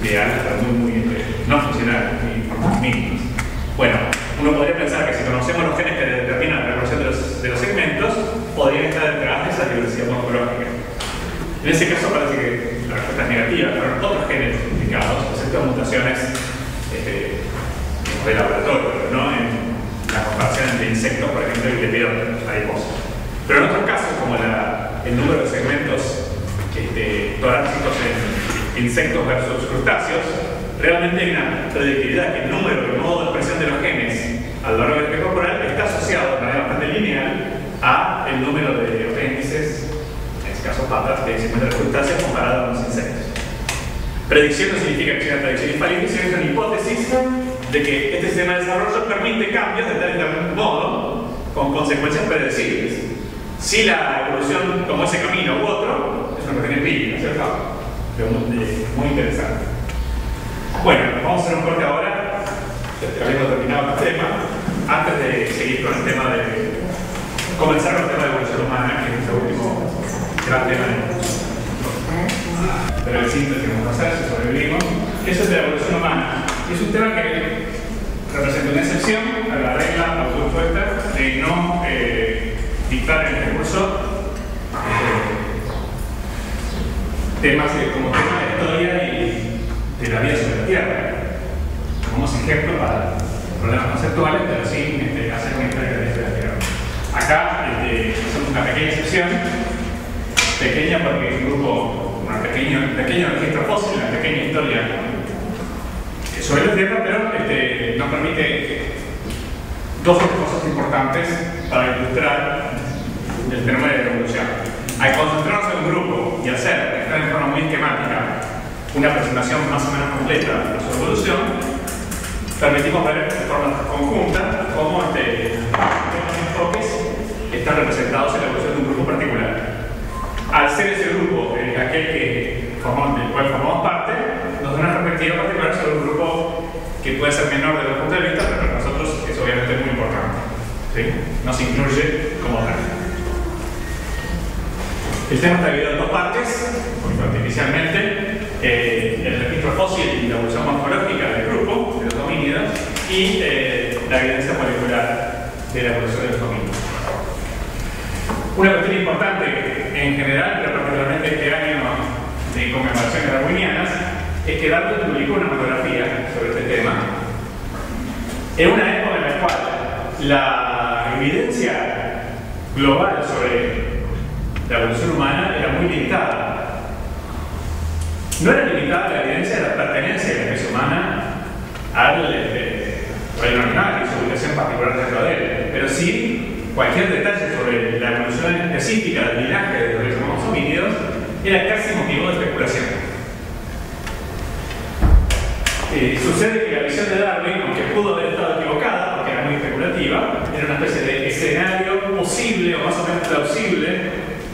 [SPEAKER 1] de alas, pero muy no funcional, muy mínimos. Bueno, uno podría pensar que si conocemos los genes que determinan la reproducción de los segmentos, podrían estar detrás de esa diversidad morfológica. En ese caso parece que la respuesta es negativa, pero otros genes implicados, excepto mutaciones de laboratorio, ¿no? En la comparación entre insectos, por ejemplo, y lepidópteros, mariposas. Pero en otros casos, como el número de segmentos torácicos en insectos versus crustáceos, realmente hay una predictibilidad que el número y el modo de expresión de los genes a lo largo del eje corporal está asociado de manera bastante lineal a el número de apéndices, en este caso patas, que se encuentran en crustáceos comparado con los insectos. Predicción no significa que sea una predicción infalible, sino que es una hipótesis de que este sistema de desarrollo permite cambios de tal modo con consecuencias predecibles. Si la evolución tomó ese camino u otro, es una cuestión empírica, ¿cierto? Pero muy interesante. Bueno, vamos a hacer un corte ahora, habiendo terminado el tema, antes de seguir con el tema de comenzar con el tema de evolución humana, que es el último gran tema pero el síntesis que vamos a hacer, si sobrevivimos, eso es de la evolución humana. Y es un tema que representa una excepción a la regla autoimpuesta de no dictar en el curso temas como tema de historia y de la vida sobre la Tierra. Tomamos ejemplos para problemas conceptuales, pero sin hacer una historia de la vida sobre la Tierra. Acá hacemos una pequeña excepción, pequeña porque es un grupo, un pequeño registro fósil, una pequeña historia sobre la Tierra, pero nos permite dos cosas importantes para ilustrar el fenómeno de la evolución. Al concentrarnos en un grupo y hacer de forma muy esquemática una presentación más o menos completa de su evolución, permitimos ver de forma conjunta cómo los enfoques están representados en la evolución de un grupo particular. Al ser ese grupo aquel del cual formamos parte, nos da una perspectiva particular sobre un grupo que puede ser menor desde el punto de vista, pero para nosotros es obviamente muy importante, ¿sí? Nos incluye como tal. El tema está dividido en dos partes, artificialmente, el registro fósil y la evolución morfológica del grupo, de los homínidos, y la evidencia molecular de la evolución de los homínidos. Una cuestión importante en general, pero particularmente este año de conmemoraciones darwinianas, es que Darwin publicó una monografía sobre este tema en una época en la cual la evidencia global sobre la evolución humana era muy limitada. No era limitada la evidencia de la pertenencia de la especie humana al reino animal y su ubicación particular dentro de él, pero sí cualquier detalle sobre la evolución específica del linaje de los que llamamos homínidos era casi motivo de especulación. Sucede que la visión de Darwin, aunque pudo haber estado equivocada porque era muy especulativa, era una especie de escenario posible o más o menos plausible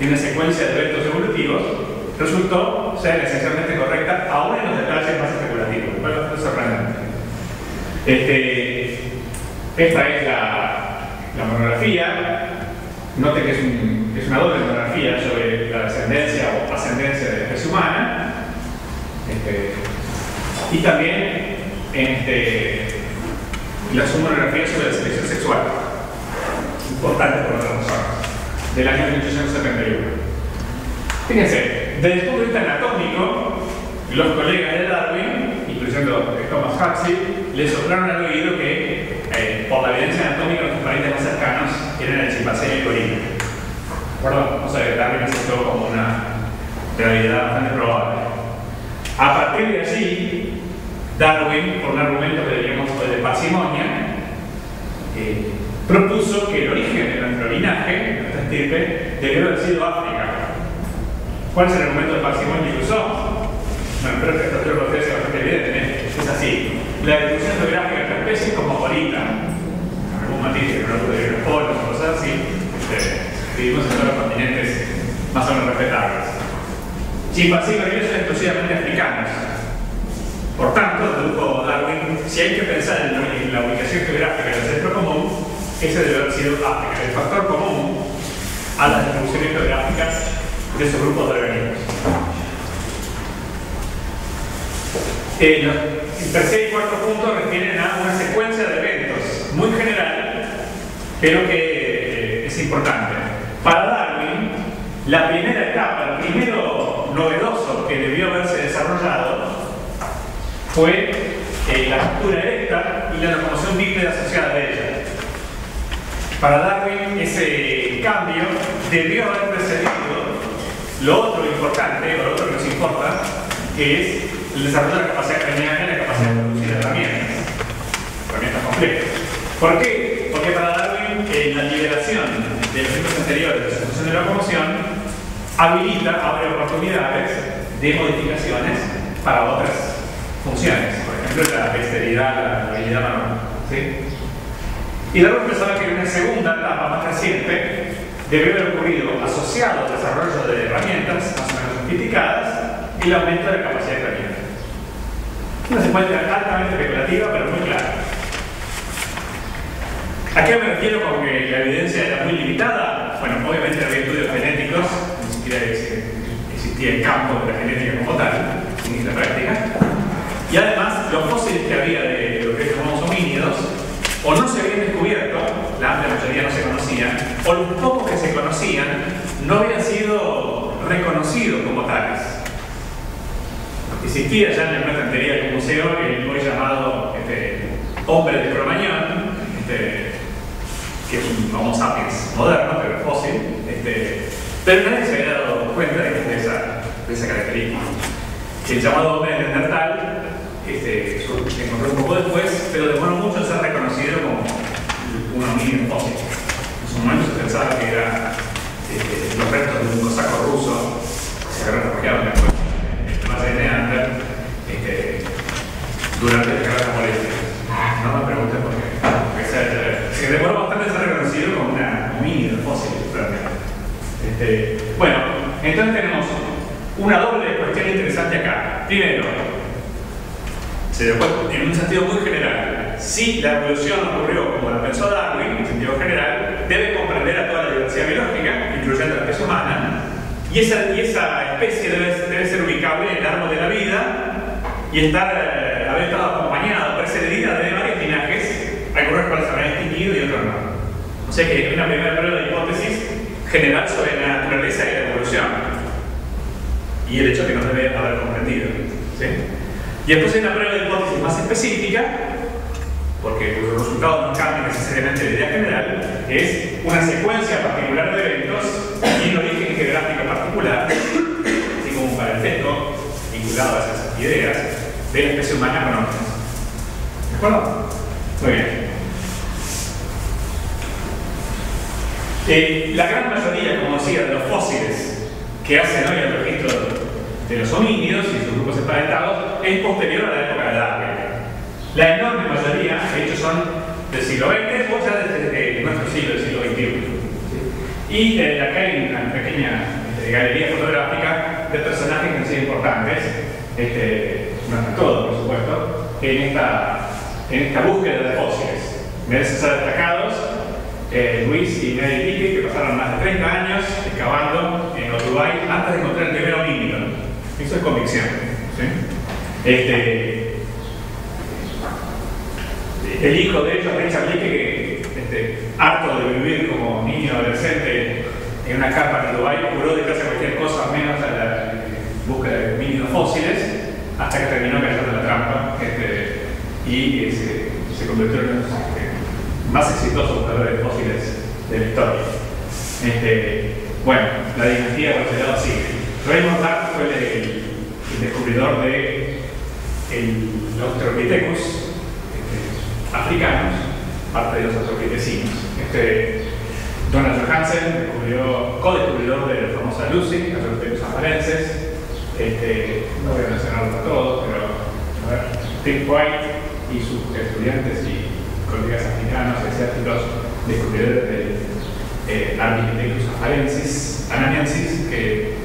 [SPEAKER 1] de una secuencia de eventos evolutivos, resultó ser esencialmente correcta, aún en los detalles más especulativos, lo cual es sorprendente. Esta es la monografía. Note que es una doble monografía sobre la descendencia o ascendencia de la especie humana, y también la monografía sobre la selección sexual, importante por otras razones, del año 1871. Fíjense, desde el punto de vista anatómico, los colegas de Darwin, incluyendo Thomas Huxley, le soplaron al oído que por la evidencia anatómica los parientes más cercanos eran el chimpancé y el gorila. ¿De acuerdo? O sea, Darwin aceptó como una realidad bastante probable. A partir de allí, Darwin, por un argumento que diríamos de parsimonia, propuso que el origen de nuestro linaje, de nuestra estirpe, debió haber sido África. ¿Cuál es el argumento de Parsimón que usó? Bueno, espero que esta teoría para ustedes sea bastante evidente. Es así. La distribución geográfica de esta especie es cosmopolita. Algún matiz que no puede ir en polos o cosas así. Vivimos en todos los continentes más o menos respetables. Chimpancés y gorilas son exclusivamente africanos. Por tanto, dedujo Darwin, si hay que pensar en la ubicación geográfica del centro común, ese debe haber sido África, el factor común a las distribuciones geográficas de esos grupos de organismos. El tercer y cuarto punto refieren a una secuencia de eventos muy general, pero que es importante. Para Darwin, la primera etapa, el primero novedoso que debió haberse desarrollado fue la captura erecta y la locomoción bípeda asociada a ella. Para Darwin, ese cambio debió haber precedido lo otro importante, o lo otro que nos importa, que es el desarrollo de la capacidad craneana y la capacidad de producir herramientas complejas. ¿Por qué? Porque para Darwin la liberación de los efectos anteriores de la ejecución de la locomoción abre oportunidades de modificaciones para otras funciones, por ejemplo la dexteridad, la habilidad manual. ¿Sí? Y Darwin pensaba que en una segunda etapa más reciente debió haber ocurrido, asociado al desarrollo de herramientas más o menos sofisticadas, el aumento de la capacidad craneana. Una secuencia altamente especulativa, pero muy clara. ¿A qué me refiero con que la evidencia era muy limitada? Bueno, obviamente había estudios genéticos, ni siquiera existía el campo de la genética como tal, ni la práctica. Y además, los fósiles que había de lo que llamamos homínidos, o no se habían descubierto, la amplia mayoría no se conocían, o los pocos que se conocían no habían sido reconocidos como tales. Existía ya en nuestra estantería del museo el hoy llamado hombre de Cro-Magnon, que es un Homo sapiens moderno, pero fósil, pero nadie se había dado cuenta de esa característica. El llamado hombre de Neandertal se encontró un poco después, pero demoró mucho en ser reconocido como un homínido fósil. En su momento se pensaba que eran los restos de un cosaco ruso que se habían refugiado en la base de Neandertal durante la guerra napoleónica. No me pregunten por qué. Se demoró bastante en ser reconocido como un homínido fósil, realmente. Bueno, entonces tenemos una doble cuestión interesante acá. Primero, en un sentido muy general, si la evolución ocurrió como la pensó Darwin, en sentido general, debe comprender a toda la diversidad biológica, incluyendo la especie humana, y esa especie debe ser ubicable en el árbol de la vida y haber estado acompañada por esa heredidad de varios linajes, algunos cuales se habrán extinguido y otros no. O sea que hay una primera prueba de hipótesis general sobre la naturaleza y la evolución y el hecho que no debe haber comprendido. ¿Sí? Y después hay una prueba de hipótesis más específica, porque los resultados no cambian necesariamente de idea general, es una secuencia particular de eventos y un origen geográfico particular, así como un parentesco vinculado a esas ideas de la especie humana con otras. ¿De acuerdo? Muy bien. La gran mayoría, como decía, de los fósiles que hacen hoy el registro de los homínidos y sus grupos emparentados es posterior a la época de Darwin. La enorme mayoría, de hecho, son del siglo XX o ya desde nuestro siglo, del siglo XXI. Y acá hay una pequeña galería fotográfica de personajes que han sido importantes, no están todos, por supuesto, en esta búsqueda de fósiles. Merecen ser destacados Luis y Mary Leakey, que pasaron más de 30 años excavando en Uruguay antes de encontrar el primer homínido. Eso es convicción. ¿Sí? El hijo de ellos, Richard Leakey, que harto de vivir como niño adolescente en una carpa en Uruguay, juró dedicarse a cualquier cosa menos a la búsqueda de homínidos fósiles, hasta que terminó cayendo en la trampa y se convirtió en los más exitosos buscadores de fósiles de la historia. Bueno, la dinastía por ese lado sigue. Raymond Dart fue el descubridor de Australopithecus africanos, parte de los vecinos. Donald Johansen, co-descubridor de la famosa Lucy, Australopithecus afarensis. No voy a mencionarlos a todos, pero a ver, Tim White y sus estudiantes y colegas africanos y asiáticos descubridores del Ardipithecus afarensis, anamiensis, que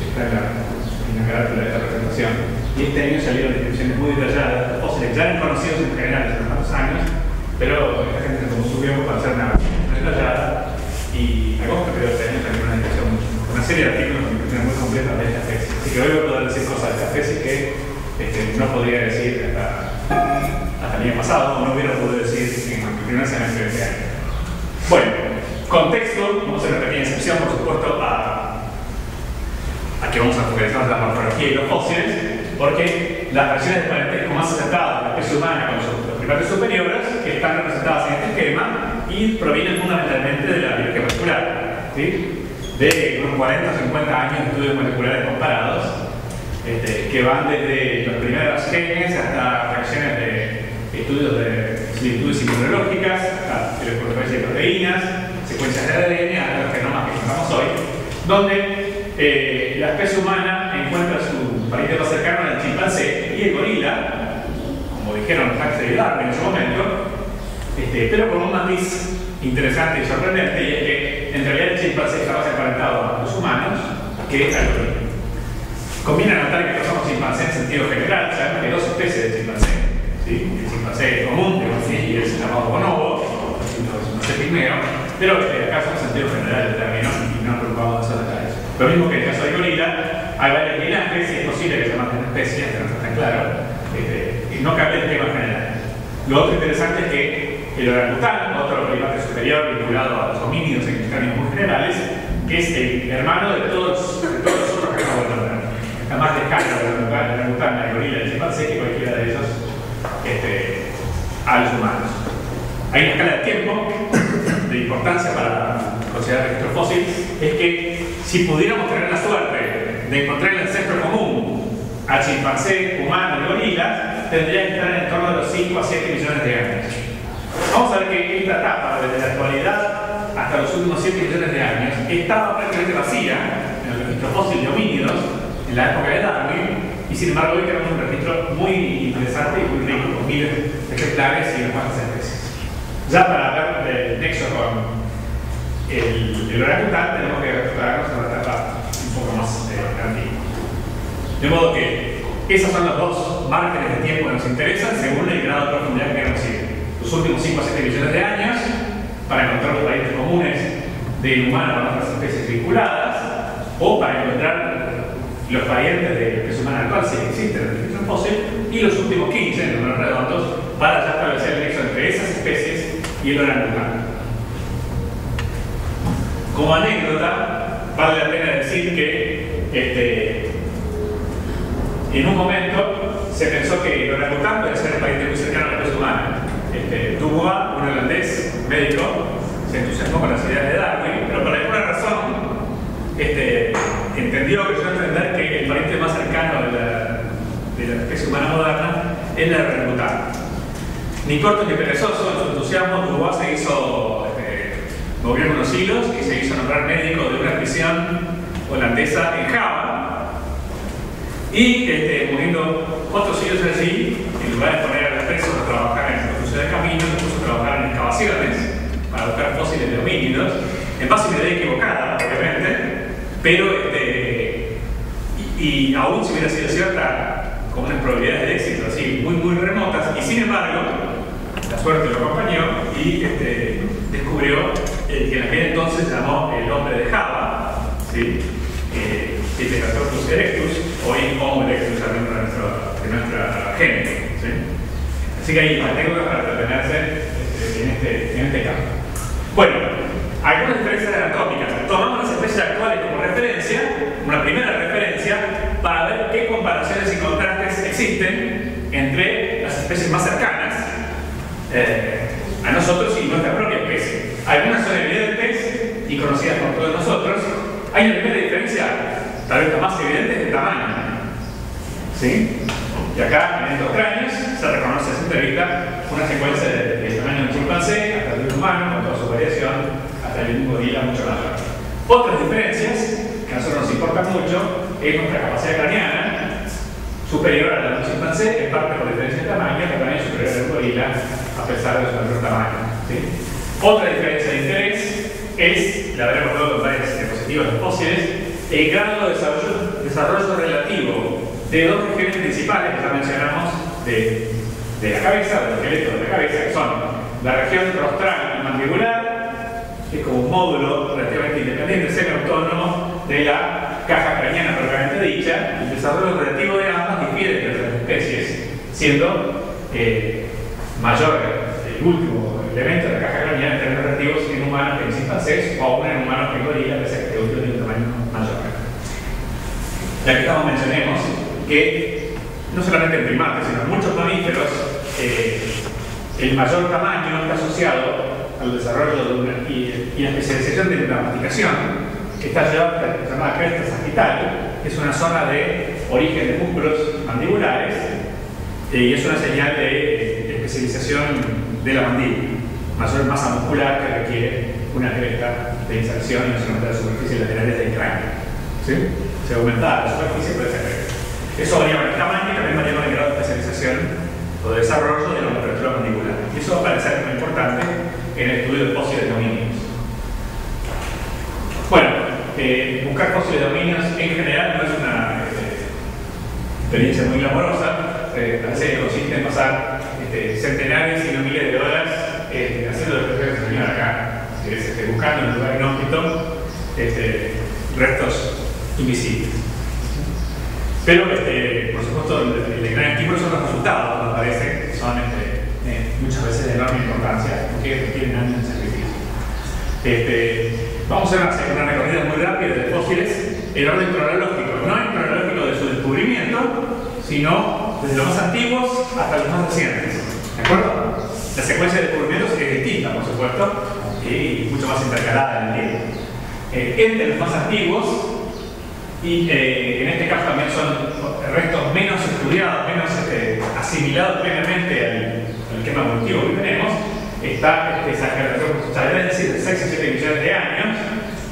[SPEAKER 1] está en la carátula de esta presentación. Y este año salieron descripciones muy detalladas de fósiles ya eran conocidos en general hace unos años, pero esta gente se consumió para hacer una detallada. Y en agosto creo que este año salió una descripción, una serie de artículos con descripciones muy completas de esta tesis. Así que hoy voy a poder decir cosas de esta tesis que no podría decir hasta el año pasado, o no hubiera podido decir en el primer semestre de este año. Bueno, contexto, vamos a hacer una pequeña excepción, por supuesto, a que vamos a focalizar la morfología y los fósiles, porque las versiones de parentesco más acertadas de la especie humana con los primates superiores, que están representadas en este esquema, y provienen fundamentalmente de la biología molecular, ¿sí? De unos 40 o 50 años de estudios moleculares comparados, que van desde los primeros genes hasta reacciones de estudios de similitudes inmunológicas, hasta electroforesia de proteínas, secuencias de ADN, hasta los genomas que usamos hoy, donde la especie humana encuentra su pariente más cercano en el chimpancé y el gorila, como dijeron Huxley y Darwin en su momento, pero con un matiz interesante y sorprendente, y es que en realidad el chimpancé está más emparentado a los humanos que al gorila. Conviene anotar que no somos chimpancés en sentido general, sabemos que hay dos especies de chimpancé, ¿sí? El chimpancé común, y el llamado bonobo, el chimpancé pigmeo, pero acá somos en sentido general del término y no nos preocupamos de esos detalles. Lo mismo que en el caso del gorila, hay varios linajes y es posible que se mantengan especies, que no está tan claro, y no cambia el tema general. Lo otro interesante es que el orangután, otro primate superior vinculado a los homínidos en términos muy generales, que es el hermano de todos los otros que acabo de nombrar. Está más lejano el orangután, el gorila, el chimpancé, que cualquiera de ellos a los humanos. Hay una escala de tiempo de importancia para considerar registro fósil, es que si pudiéramos tener la suerte de encontrar el ancestro común a chimpancé, humano y gorila, tendría que estar en torno a los 5 a 7 millones de años. Vamos a ver que esta etapa, desde la actualidad hasta los últimos 7 millones de años, estaba prácticamente vacía en el registro fósil de homínidos en la época de Darwin, y sin embargo hoy tenemos un registro muy interesante y muy rico, con miles de ejemplares y unas cuantas especies. Ya para ver el nexo con el orangután tenemos que recuperarnos a una etapa un poco más antigua. De modo que esos son los dos márgenes de tiempo que nos interesan según el grado de profundidad que queremos ir. Los últimos 5 a 7 millones de años para encontrar los parientes comunes del humano con otras especies vinculadas, o para encontrar los parientes de la especie humana actual, si existen en el registro fósil, y los últimos 15, en números redondos, para ya establecer el nexo entre esas especies y el orangután. Como anécdota, vale la pena decir que en un momento se pensó que el orangután puede ser un pariente muy cercano a la especie humana. Dubois, un holandés médico, se entusiasmó con las ideas de Darwin, pero por alguna razón entendió, creyó entender que el pariente más cercano de la especie humana moderna es el orangután. Ni corto ni perezoso, en su entusiasmo, Dubois se hizo, movió unos hilos y se hizo nombrar médico de una prisión holandesa en Java, y moviendo otros hilos allí, en lugar de poner a los presos a trabajar en construcción de caminos, se puso a trabajar en excavaciones para buscar fósiles de homínidos, en base a una idea equivocada, obviamente, pero y aún si hubiera sido cierta, con unas probabilidades de éxito así muy remotas, y sin embargo la suerte lo acompañó y descubrió el que en aquel entonces se llamó el hombre de Java, ¿sí? Pithecanthropus erectus, hoy Homo erectus, dentro de nuestra género, ¿sí? Así que hay anécdotas para entretenerse en este campo. Bueno, algunas diferencias anatómicas. Tomamos las especies actuales como referencia, una primera referencia, para ver qué comparaciones y contrastes existen entre las especies más cercanas a nosotros y nuestra propia especie. Algunas son evidentes y conocidas por todos nosotros. Hay una primera diferencia, tal vez la más evidente, es de tamaño, ¿sí? Y acá, en estos cráneos, se reconoce a simple vista una secuencia de tamaño de chimpancé hasta el humano, con toda su variación, hasta el gorila mucho mayor. Otras diferencias que a nosotros nos importan mucho es nuestra capacidad craneana, superior a la del chimpancé, en parte por diferencia de tamaño, pero también superior al gorila, a pesar de su mayor tamaño. ¿Sí? Otra diferencia de interés es, la veremos luego en varias diapositivas de fósiles, el grado de desarrollo relativo de dos regiones principales que ya mencionamos de la cabeza, del esqueleto de la cabeza, que son la región rostral y mandibular, que es como un módulo relativamente independiente, semi-autónomo de la caja craneana propiamente dicha. El desarrollo relativo de ambas difiere entre las especies, siendo mayor el último elemento de la caja craneana en términos relativos en humanos que en chimpancés o aún en humanos que en gorila, pese a que este último tiene un tamaño mayor. Ya que estamos, mencionemos que no solamente en primates, sino en muchos mamíferos, el mayor tamaño está asociado al desarrollo y la especialización de la masticación, que está llamada cresta sagital, que es una zona de origen de músculos mandibulares y es una señal de especialización de la mandíbula, mayor masa muscular que requiere una cresta de inserción y no solamente de las superficies laterales del cráneo. ¿Sí? Se aumenta la superficie por esa cresta. Eso varía con el tamaño y también varía con el grado de especialización o de desarrollo de la musculatura mandibular. Y eso va a parecer muy importante en el estudio de fósiles de homínidos. Bueno, buscar fósiles de homínidos en general no es una experiencia muy glamorosa. Parece que consiste en pasar centenares y no miles de horas haciendo lo que se señala acá, que es buscando en el lugar inhóspito restos invisibles. Pero, por supuesto, el gran estímulo son los resultados cuando aparecen, que son muchas veces de enorme importancia, porque requieren años de sacrificio. Vamos a hacer una recorrida muy rápida de fósiles en orden cronológico, no en cronológico de su descubrimiento, sino desde los más antiguos hasta los más recientes. ¿De acuerdo? La secuencia de descubrimientos es distinta, por supuesto, y mucho más intercalada en el tiempo. Entre los más antiguos, y en este caso también son restos menos estudiados, menos asimilados plenamente al esquema evolutivo que tenemos, está esa generación, es decir, de 6 a 7 millones de años,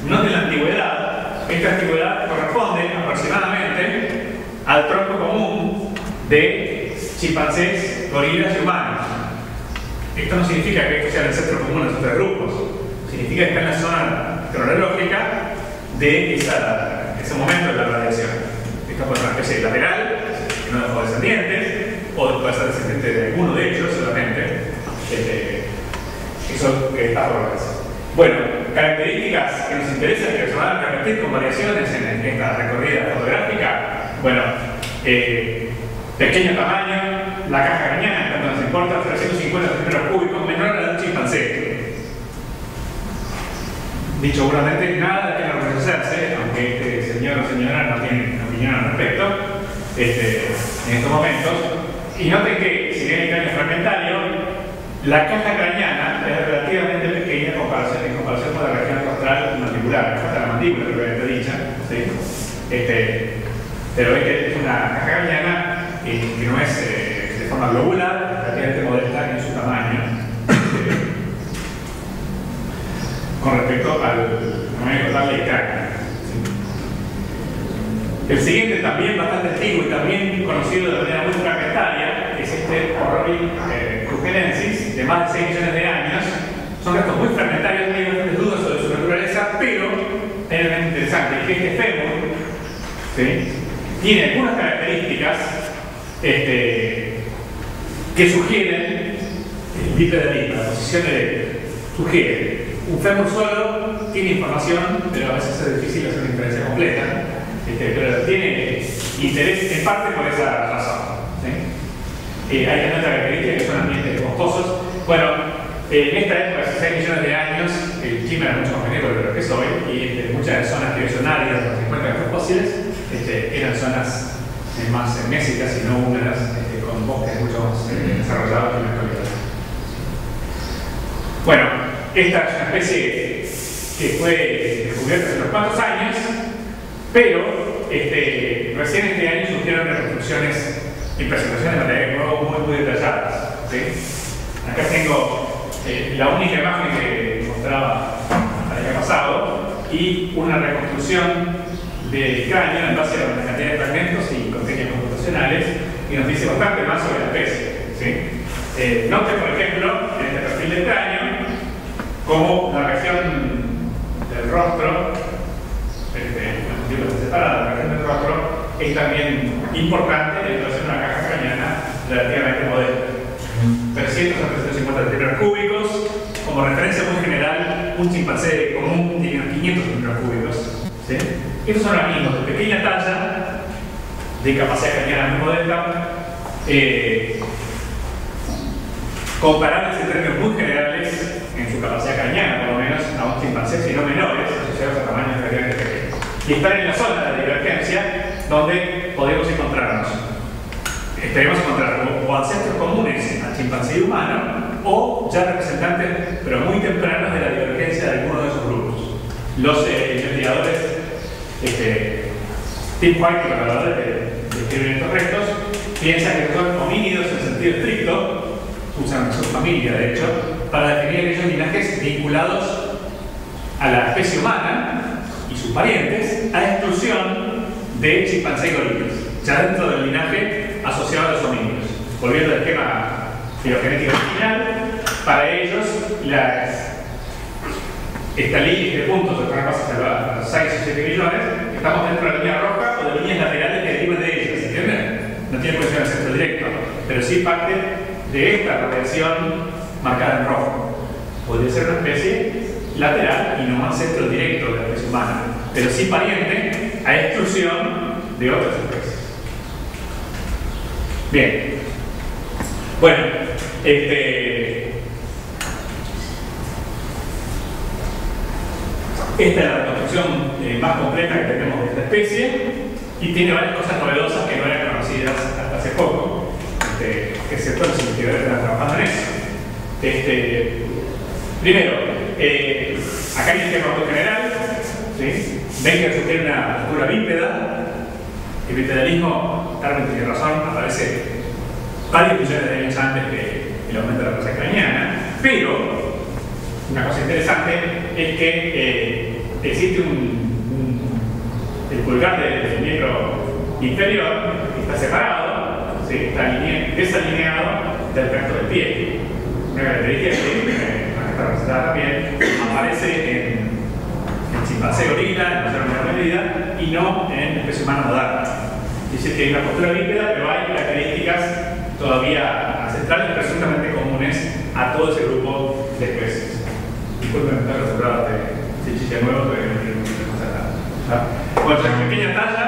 [SPEAKER 1] no de la antigüedad. Esta antigüedad corresponde aproximadamente al tronco común de chimpancés, gorilas y humanos. Esto no significa que esto sea el centro común de esos tres grupos, significa que está en la zona cronológica de ese momento de la radiación. Esto puede ser una especie lateral, que no dejó descendientes, o puede ser descendiente de alguno de ellos solamente. Eso está por verse. Bueno, características que nos interesan, que se van a repetir con variaciones en esta recorrida fotográfica. Bueno, pequeño tamaño, la caja craneana, cuando nos importa 350 centímetros cúbicos, menor a la de un chimpancé. Dicho seguramente, nada de que orgullecerse, aunque este señor o señora no tiene opinión al respecto en estos momentos. Y noten que, si bien el cráneo es fragmentario, la caja craneana es relativamente pequeña en comparación con la región rostral y mandibular, hasta la mandíbula, propiamente dicha. ¿Sí? Pero ven que es una caja craneana que no es de forma globular, relativamente modesta en su tamaño. Con respecto al tamaño total del cráneo. El siguiente, también bastante antiguo y también conocido de manera muy fragmentaria, es Horrori crugenensis, de más de 6 millones de años. Son restos muy fragmentarios, hay bastantes dudas sobre su naturaleza, pero hay algo interesante, que este fémur, ¿sí?, tiene algunas características que sugieren el bipedalismo, la posición de sugiere. Un fémur solo tiene información, pero a veces es difícil hacer una inferencia completa, pero tiene interés en parte por esa razón. ¿Sí? Hay también otra característica que son ambientes boscosos. Bueno, en esta época, hace 6 millones de años, el clima era mucho más benévolo de lo que es hoy, y muchas de las zonas que hoy son áridas, donde se encuentran estos fósiles, eran zonas más mésicas y no húmedas, con bosques mucho más desarrollados que en la actualidad. Bueno, esta es una especie que fue descubierta hace unos cuantos años, pero recién este año surgieron reconstrucciones y presentaciones de materiales nuevos muy detalladas. ¿Sí? Acá tengo la única imagen que mostraba el año pasado y una reconstrucción del cráneo en base a una cantidad de fragmentos y con técnicas computacionales y nos dice bastante más sobre la especie. ¿Sí? Note, por ejemplo, en este perfil del cráneo, como la región del rostro, la mandíbula separada, la región del rostro, es también importante en relación a una caja craneana relativamente moderna. 300 a 350 centímetros cúbicos, como referencia muy general, un chimpancé común tiene unos 500 centímetros cúbicos. ¿Sí? Estos son organismos de pequeña talla, de capacidad craneana muy moderna, comparables en términos muy generales en su capacidad craneana, por lo menos, a un chimpancé, si no menores, asociados a tamaños relativamente pequeños. Y están en la zona de divergencia donde podemos encontrarnos. Esperemos encontrar o ancestros comunes al chimpancé humano o ya representantes, pero muy tempranos, de la divergencia de alguno de esos grupos. Los investigadores, Tim White y colaboradores de escribir estos restos, piensan que son homínidos en sentido estricto, usan su familia de hecho, para definir aquellos linajes vinculados a la especie humana y sus parientes, a exclusión de chimpancé y gorilas, ya dentro del linaje asociado a los homínidos. Volviendo al esquema filogenético original, para ellos esta línea de puntos de otra cosa hasta los 6 o 7 millones, estamos dentro de la línea roja o de líneas laterales que derivan de ellas, ¿entienden? No tiene conexión al centro directo, pero sí parte de esta radiación marcada en rojo. Podría ser una especie lateral y no un centro directo de la especie humana, pero sí pariente a exclusión de otras especies. Bien. Bueno, esta es la reconstrucción más completa que tenemos de esta especie y tiene varias cosas novedosas que no eran conocidas hasta hace poco, excepto los investigadores que están trabajando en eso. Primero, acá hay un esquema muy general, ¿sí? Ven que tiene una altura bípeda. El bipedalismo, Darwin tiene razón, aparece varios millones de años antes que el aumento de la masa craneana, pero una cosa interesante es que existe el pulgar del miembro inferior que está separado, ¿sí? Está desalineado del resto del pie. Una característica que está representada también aparece en chimpancé gorila, en mayor o menor medida, y no en la especie humana moderna. Es decir, que hay una postura bípeda, pero hay características todavía ancestrales presuntamente comunes a todo ese grupo de especies. Disculpen, estar asegurado de chiste nuevo, pero no quiero más nada. Bueno, pequeña talla,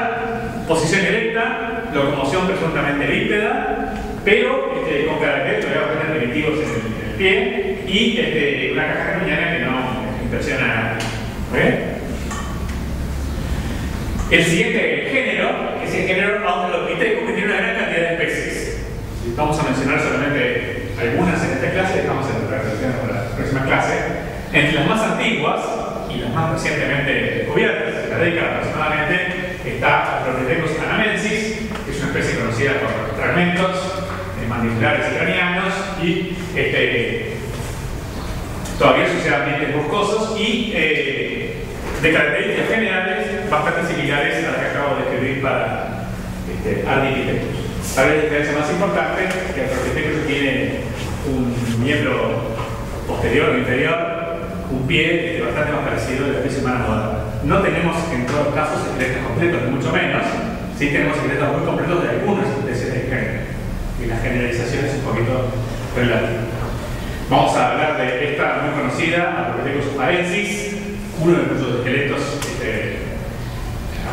[SPEAKER 1] posición erecta, locomoción presuntamente bípeda, pero con caracteres todavía bastante primitivos en el pie y una caja craneana que no impresiona a nadie. El siguiente género es el género Australopithecus, que tiene una gran cantidad de especies. Vamos a mencionar solamente algunas en esta clase, dejamos en la próxima clase. Entre las más antiguas y las más recientemente descubiertas, en la década aproximadamente, está Australopithecus anamensis, que es una especie conocida por fragmentos mandibulares y craneanos y todavía socialmente boscosos y de características generales bastante similares a las que acabo de describir para Ardipithecus. Tal vez la diferencia más importante es que Ardipithecus tiene un miembro posterior o inferior, un pie bastante más parecido de la especie humana moderna. No tenemos en todos los casos esqueletos completos, ni mucho menos. Sí tenemos esqueletos muy completos de algunas especies de género. Y la generalización es un poquito relativa. Vamos a hablar de esta muy conocida, Australopithecus afarensis, uno de nuestros esqueletos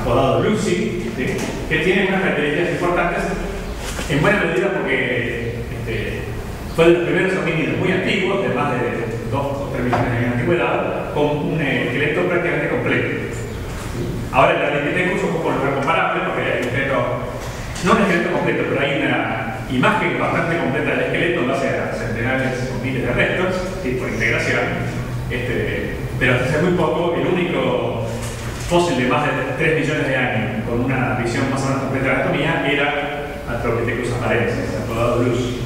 [SPEAKER 1] apodado Lucy, ¿sí? Que tiene unas características importantes en buena medida porque fue de los primeros homínidos muy antiguos, de más de 2 o 3 millones de años de antigüedad, con un esqueleto prácticamente completo. Ahora el Ardipithecus es un poco un lugar comparable porque hay un esqueleto, no un esqueleto completo, pero hay una imagen bastante completa del esqueleto en base a centenares o miles de restos, ¿sí? Por integración. Pero hasta hace muy poco, el único fósil de más de 3 millones de años con una visión más o menos completa de la anatomía era Australopithecus afarensis, apodado Lucy.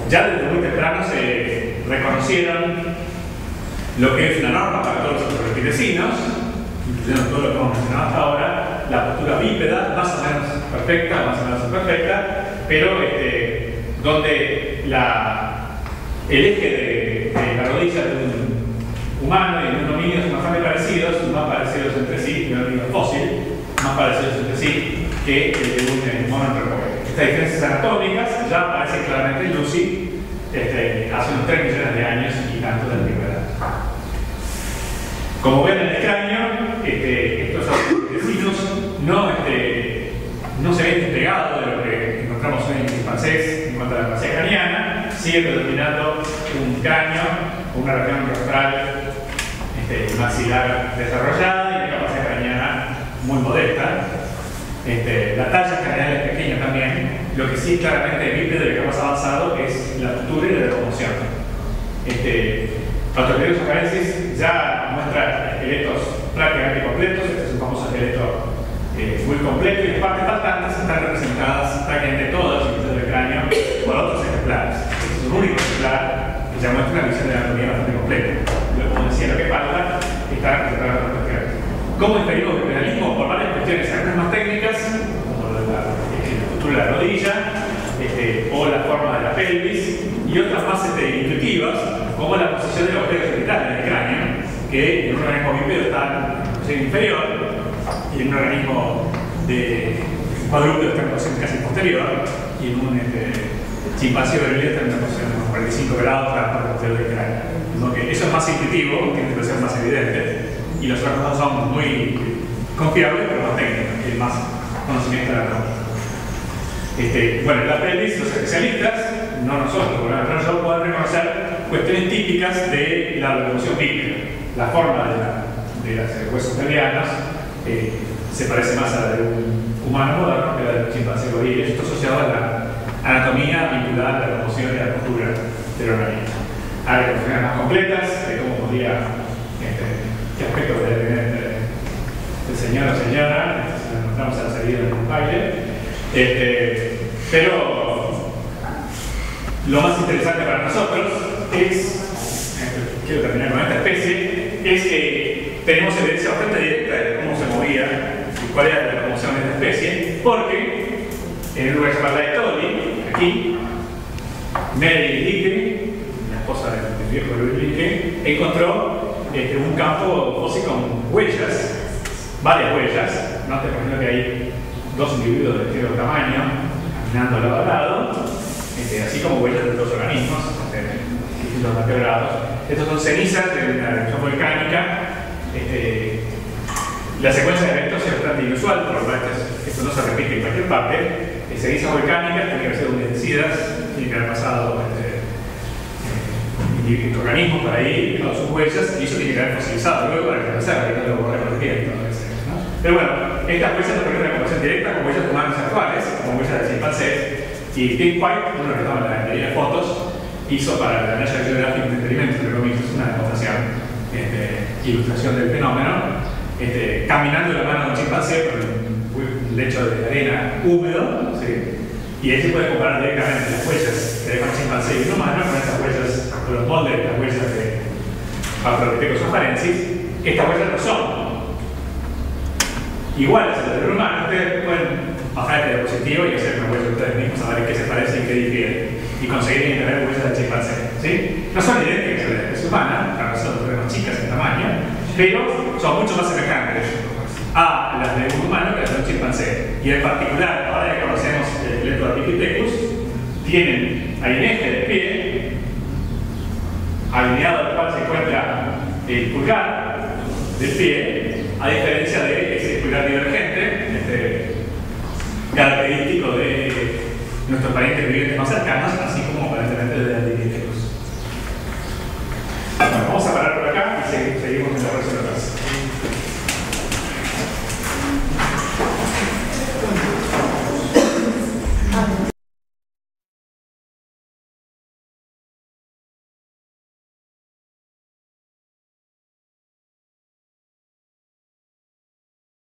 [SPEAKER 1] Ya desde muy temprano se reconocieron lo que es una norma para todos los australopitecinos, incluyendo todo lo que hemos mencionado hasta ahora, la postura bípeda, más o menos perfecta, más o menos imperfecta, pero donde el eje de la rodilla de un humano y de un homínido son bastante parecidos, más parecidos entre sí, de un homínido fósil, más parecidos entre sí que el de un mono antropóide. Estas diferencias anatómicas ya aparecen claramente en Lucy hace unos 3 millones de años y tanto de antigüedad. Como ven en el cráneo, estos australopitecinos no se ven despegados de lo que encontramos hoy en chimpancés en cuanto a la capacidad craneana, sigue predominando un cráneo, una región rostral maxilar desarrollada y una capacidad craneana muy modesta. La talla craneal es pequeña también. Lo que sí claramente bípedo de lo que más avanzado es la postura y la locomoción. Australopithecus afarensis ya muestra esqueletos prácticamente completos. Este es un famoso esqueleto muy completo y las partes faltantes están representadas prácticamente todas en el cráneo por otros ejemplares. Este es un único ejemplar que ya muestra una visión de la anatomía bastante completa. Como decía, lo que falta está representado en otras cuestiones. ¿Cómo inferimos bipedalismo? Por varias cuestiones, algunas más técnicas, como la postura de la rodilla, o la forma de la pelvis, y otras más intuitivas, como la posición de los pliegues genitales en el cráneo, que en un organismo bípedo está en posición inferior, y en un organismo de cuadrúpedo está en posición casi posterior, y en un chimpancé berbería está en una posición de unos 45 grados para la parte posterior del cráneo. Porque eso es más intuitivo, tiene que ser más evidente, y los otros no son muy confiables, pero más técnicos, y más conocimiento de la anatomía. Bueno, la pelvis, los especialistas, no nosotros, pero yo puedo reconocer cuestiones típicas de la locomoción bípeda. La forma de las huesos pelvianos se parece más a la de un humano moderno que a la de un chimpancé gorila. Esto asociado a la anatomía vinculada a la locomoción y a la postura del organismo. Hay cuestiones más completas de cómo podría, qué aspectos debe tener el señor o señora, si nos encontramos a la salida de un baile. Pero lo más interesante para nosotros es, quiero terminar con esta especie, es que tenemos evidencia bastante directa de cómo se movía y cuál era la locomoción de esta especie, porque en el lugar llamado de Tolly, aquí, Mary Lickey, la esposa del viejo Louis Lickey, encontró un campo fósil con huellas, varias huellas. Noten por ejemplo que hay 2 individuos de distinto tamaño caminando lado a lado, así como huellas de otros organismos, distintos vertebrados. Estos son cenizas de una erupción volcánica. La secuencia de eventos es bastante inusual, por lo cual esto no se repite en cualquier parte. Cenizas volcánicas tienen que haber sido humedecidas, tienen que haber pasado organismos por ahí, dejado sus huellas, y eso tiene que haber fosilizado luego para reemplazar, y no lo borrar por el tiempo. Pero bueno, estas huellas no permiten una comparación directa con huellas humanas actuales, como huellas de chimpancés, y Tim White, uno que estaba en la galería de fotos, hizo para la National Geographic un experimento, entre comillas, una demostración, ilustración del fenómeno, caminando de la mano de un chimpancé por un lecho de arena húmedo, ¿sí? Y ahí se puede comparar directamente las huellas que deja un chimpancé y un humano con estas huellas, con los moldes de las huellas de Australopithecus afarensis. Estas huellas no son iguales a las del humano. Ustedes pueden bajar este diapositivo y hacer una huella ustedes mismos a ver en qué se parece y en qué difiere, y conseguir identificar huellas del chimpancé, ¿sí? No son idénticas a las de la especie humana, claro, son más chicas en tamaño, pero son mucho más semejantes a las de un humano que a las de un chimpancé. Y en particular, ahora que conocemos el esqueleto de Ardipithecus, hay un eje del pie alineado al cual se encuentra el pulgar del pie, a diferencia de ese pulgar divergente, característico de nuestros parientes vivientes más cercanos, así como aparentemente de Ardipithecus. Bueno, vamos a parar por acá y seguimos en la próxima clase.